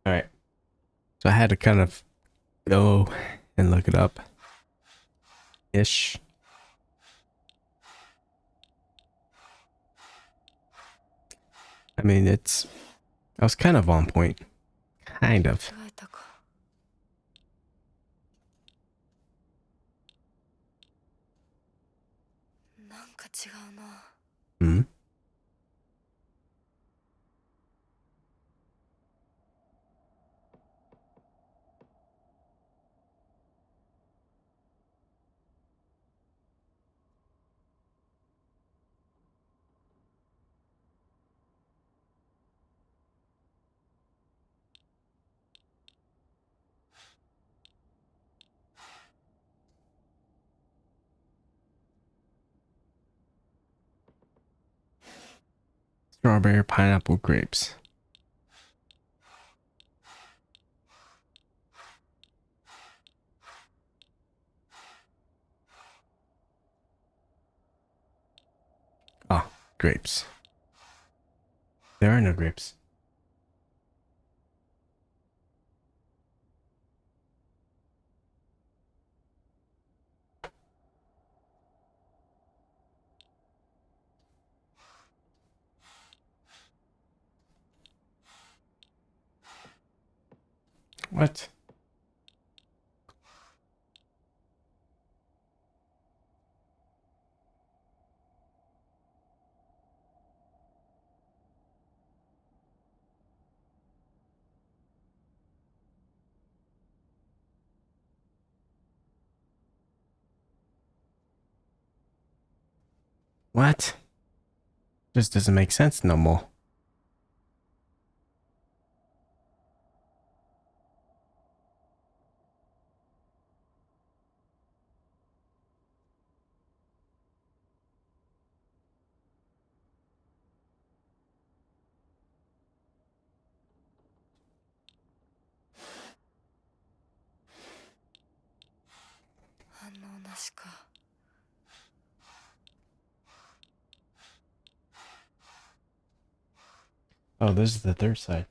A: Alright. So I had to kind of go and look it up. Ish. I mean, I was kind of on point. Kind of.
C: 間違えたか。なんか違うな。
A: Hmm? Strawberry, pineapple, grapes. Ah, grapes. There are no grapes. What? What? Just doesn't make sense no more.
C: "反応なしか。
A: Oh, this is the third side.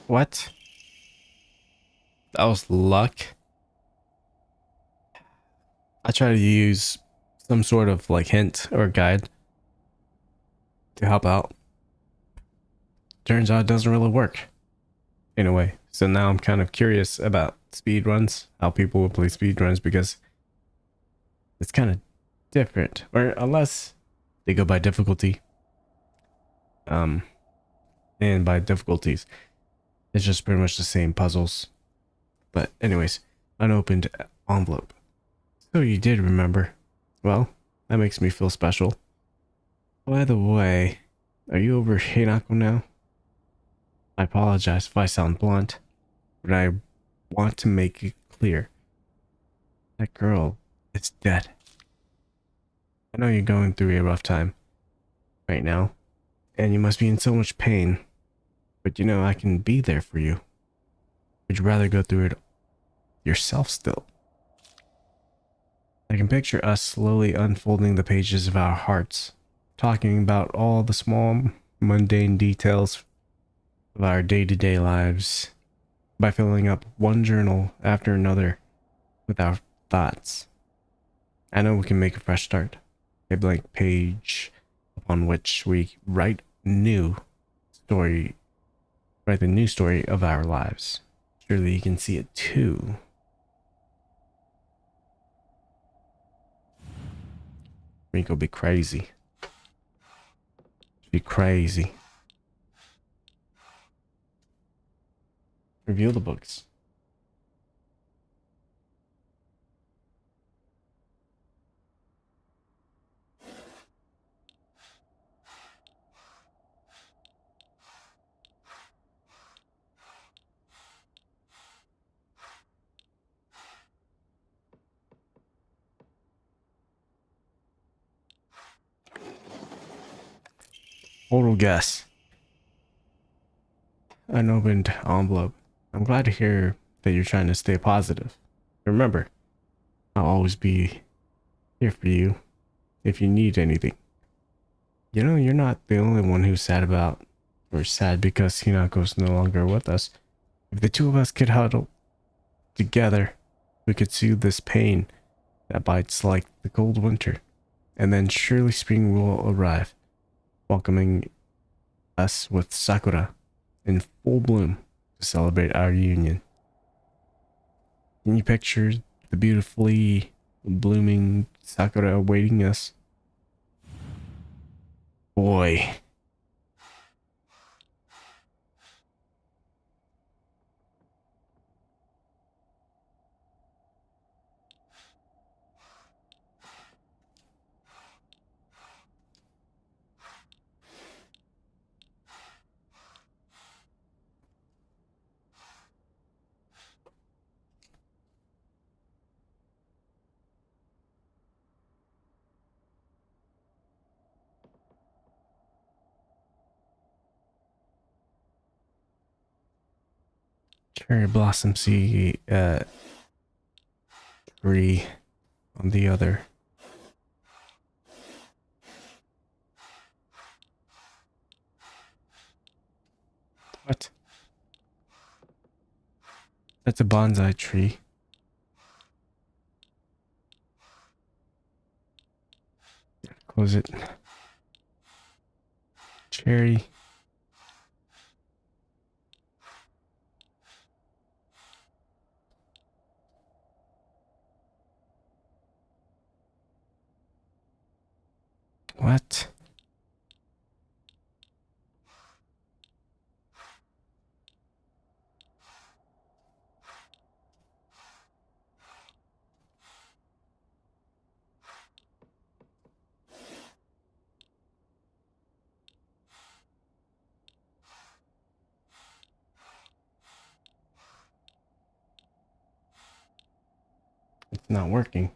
A: What? That was luck. I try to use some sort of like hint or guide to help out. Turns out it doesn't really work in a way. So now I'm kind of curious about speed runs, how people will play speed runs, because it's kind of different. Or unless they go by difficulty. And by difficulties, it's just pretty much the same puzzles. But anyways, unopened envelope. So you did remember. Well, that makes me feel special. By the way, are you over Hinako now? I apologize if I sound blunt, but I want to make it clear. That girl is dead. I know you're going through a rough time right now, and you must be in so much pain, but you know I can be there for you. Would you rather go through it yourself still? I can picture us slowly unfolding the pages of our hearts, talking about all the small, mundane details of our day-to-day lives by filling up one journal after another with our thoughts. I know we can make a fresh start, a blank page upon which we write the new story of our lives. Surely you can see it too. Rico be crazy. Be crazy. Review the books. Total guess. Unopened envelope. I'm glad to hear that you're trying to stay positive. Remember, I'll always be here for you if you need anything. You know, you're not the only one who's sad because Hinako's no longer with us. If the two of us could huddle together, we could soothe this pain that bites like the cold winter. And then surely spring will arrive, welcoming us with sakura in full bloom to celebrate our union. Can you picture the beautifully blooming sakura awaiting us? Boy. Cherry blossom tree on the other. What? That's a bonsai tree. Close it. Cherry. What? It's not working.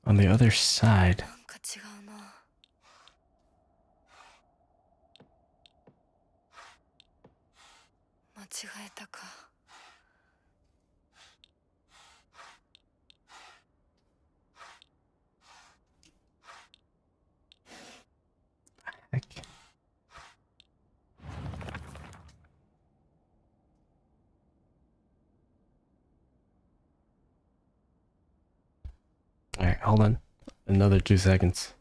A: On the other side.
C: なんか違うな。間違えたか。
A: Heck. Alright, hold on. Another 2 seconds.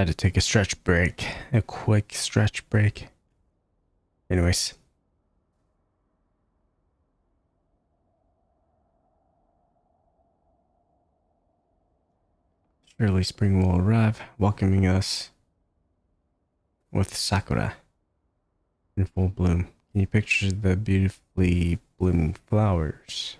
A: Had to take a stretch break. A quick stretch break. Anyways. Early spring will arrive, welcoming us with sakura in full bloom. Can you picture the beautifully blooming flowers?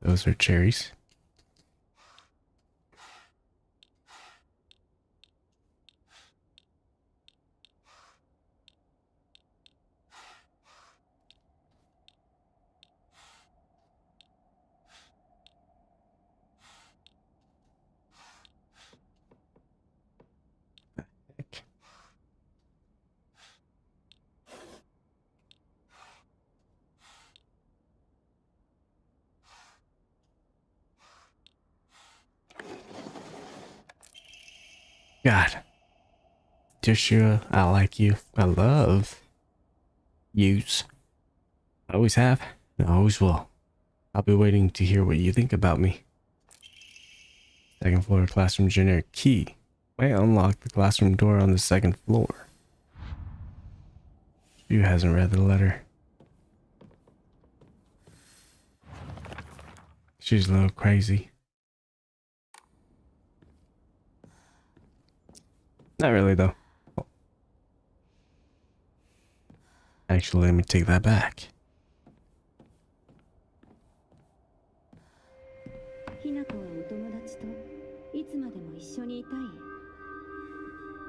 A: Those are cherries. Heck. God. Joshua, I like you. I love yous. I always have, and I always will. I'll be waiting to hear what you think about me. Second floor classroom generic key. Might unlock the classroom door on the second floor. Who hasn't read the letter? She's a little crazy. Not really though. Actually, let me take that back.
D: ひな子はお友達といつまでも一緒にいたい。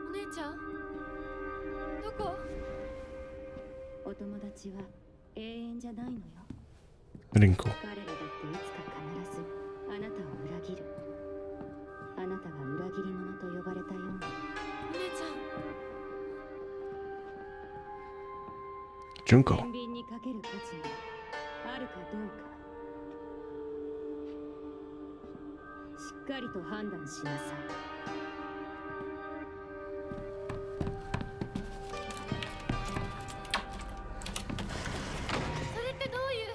C: お姉ちゃんどこ？
D: お友達は永遠じゃないのよ。
A: リンコ。
D: 彼らだっていつか必ずあなたを裏切る。あなたが裏切り者と呼ばれたように。
C: お姉ちゃん。
A: ジュンコ。
D: 天秤にかける価値があるかどうか。しっかりと判断しなさい。
C: それってどういう？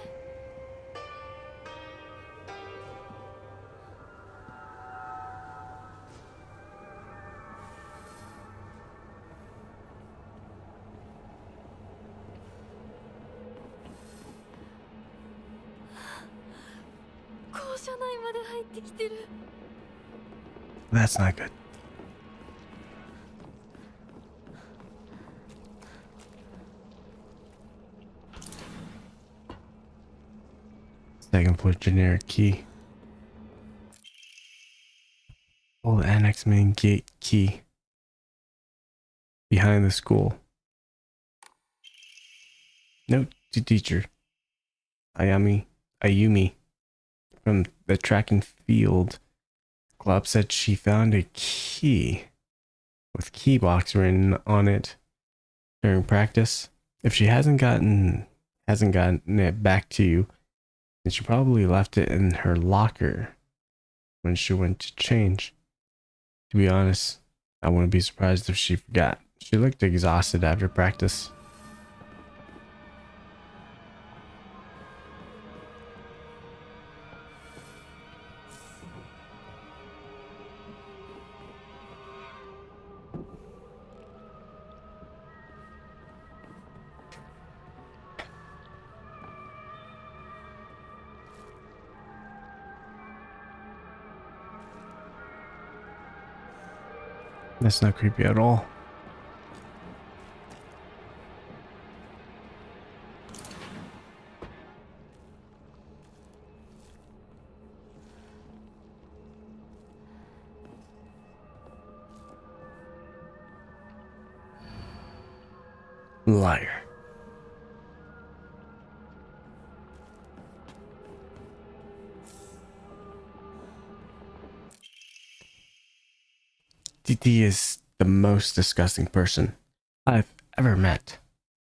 C: 校舎内まで入ってきてる。
A: That's not good. Second floor generic key. Old annex main gate key. Behind the school. Note to teacher. Ayumi from the track and field club said she found a key with key box written on it during practice. If she hasn't gotten it back to you, then she probably left it in her locker when she went to change. To be honest, I wouldn't be surprised if she forgot. She looked exhausted after practice. That's not creepy at all. Liar. DT is the most disgusting person I've ever met.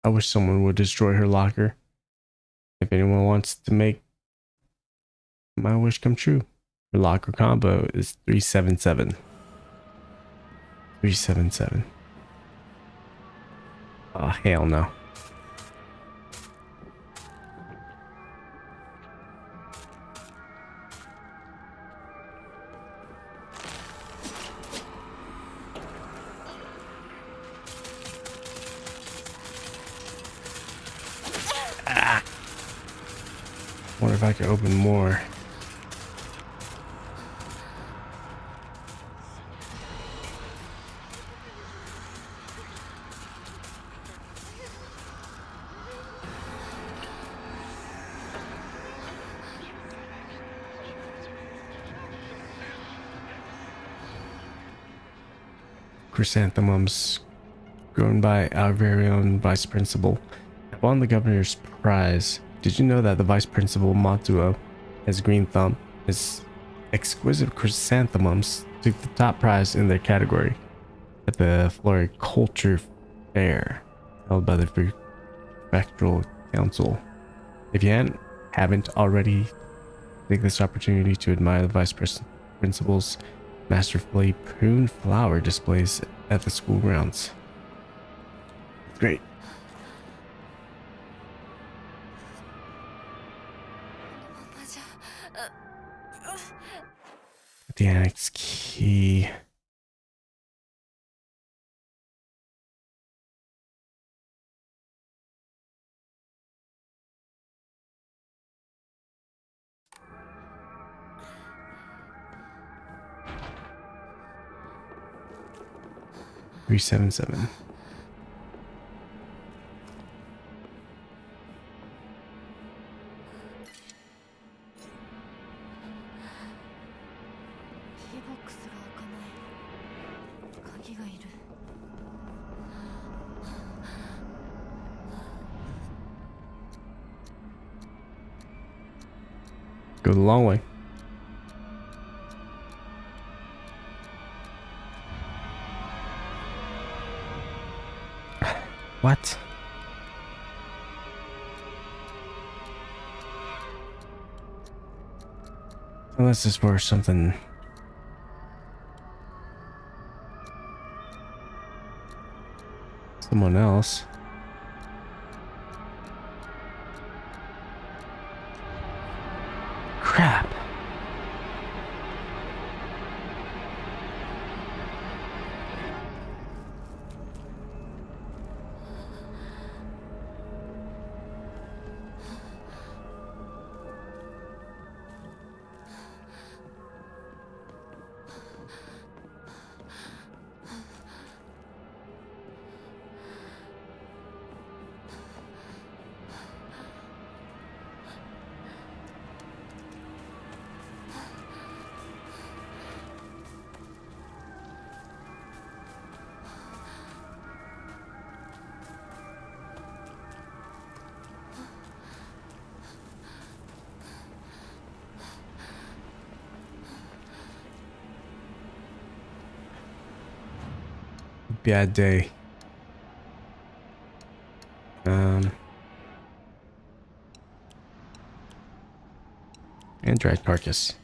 A: I wish someone would destroy her locker. If anyone wants to make my wish come true, her locker combo is 377. 377. Oh, hell no. Ah. Wonder if I could open more. Chrysanthemums grown by our very own vice principal have won the governor's prize. Did you know that the vice principal Matsuo has green thumb? His exquisite chrysanthemums took the top prize in their category at the Floriculture Fair held by the Prefectural Council. If you haven't already, take this opportunity to admire the vice principal's masterfully pruned flower displays at the school grounds. Great. The annex key. Three 7-7. Go the long way. What? Unless it's for something. Someone else. Crap. Bad day. And dried carcass.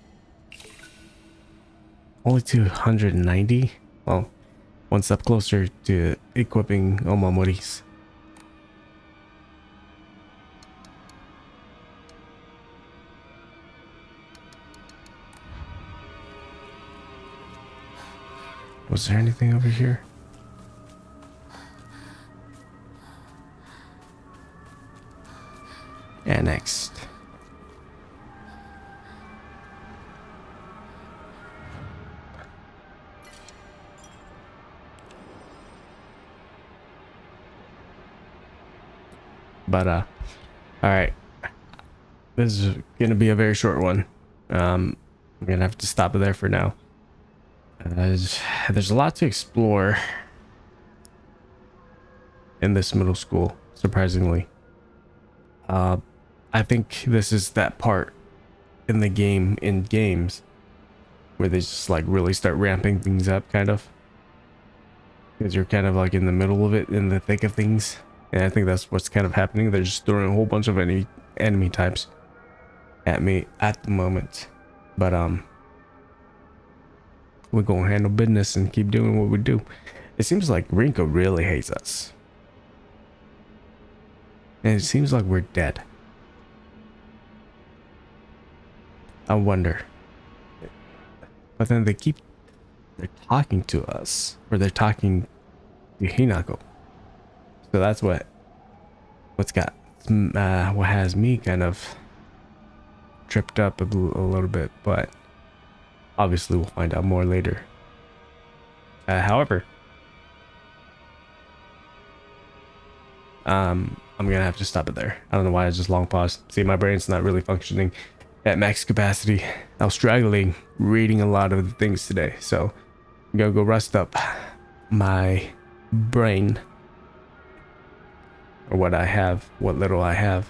A: Only 290? Well, one step closer to equipping Omamori's. Was there anything over here? Yeah, next. But all right. This is gonna be a very short one. I'm gonna have to stop it there for now. There's a lot to explore in this middle school, surprisingly. I think this is that part in the game, in games, where they just like really start ramping things up, kind of. because you're kind of like in the middle of it, in the thick of things. And I think that's what's kind of happening. They're just throwing a whole bunch of enemy types at me at the moment. But we're gonna handle business and keep doing what we do. It seems like Rinko really hates us. And it seems like we're dead. I wonder. But then they're talking to us, or they're talking to Hinako. So that's what has me kind of tripped up a little bit, but obviously we'll find out more later. However, I'm gonna have to stop it there. I don't know why I just long paused. See, my brain's not really functioning at max capacity. I was struggling reading a lot of the things today, so I'm gonna go rest up my brain, or what little I have,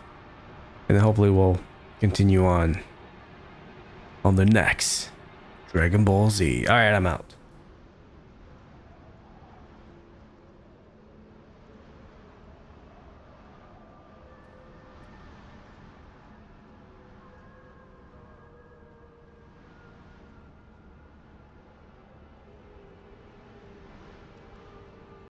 A: and then hopefully we'll continue on the next Dragon Ball Z. All right, I'm out.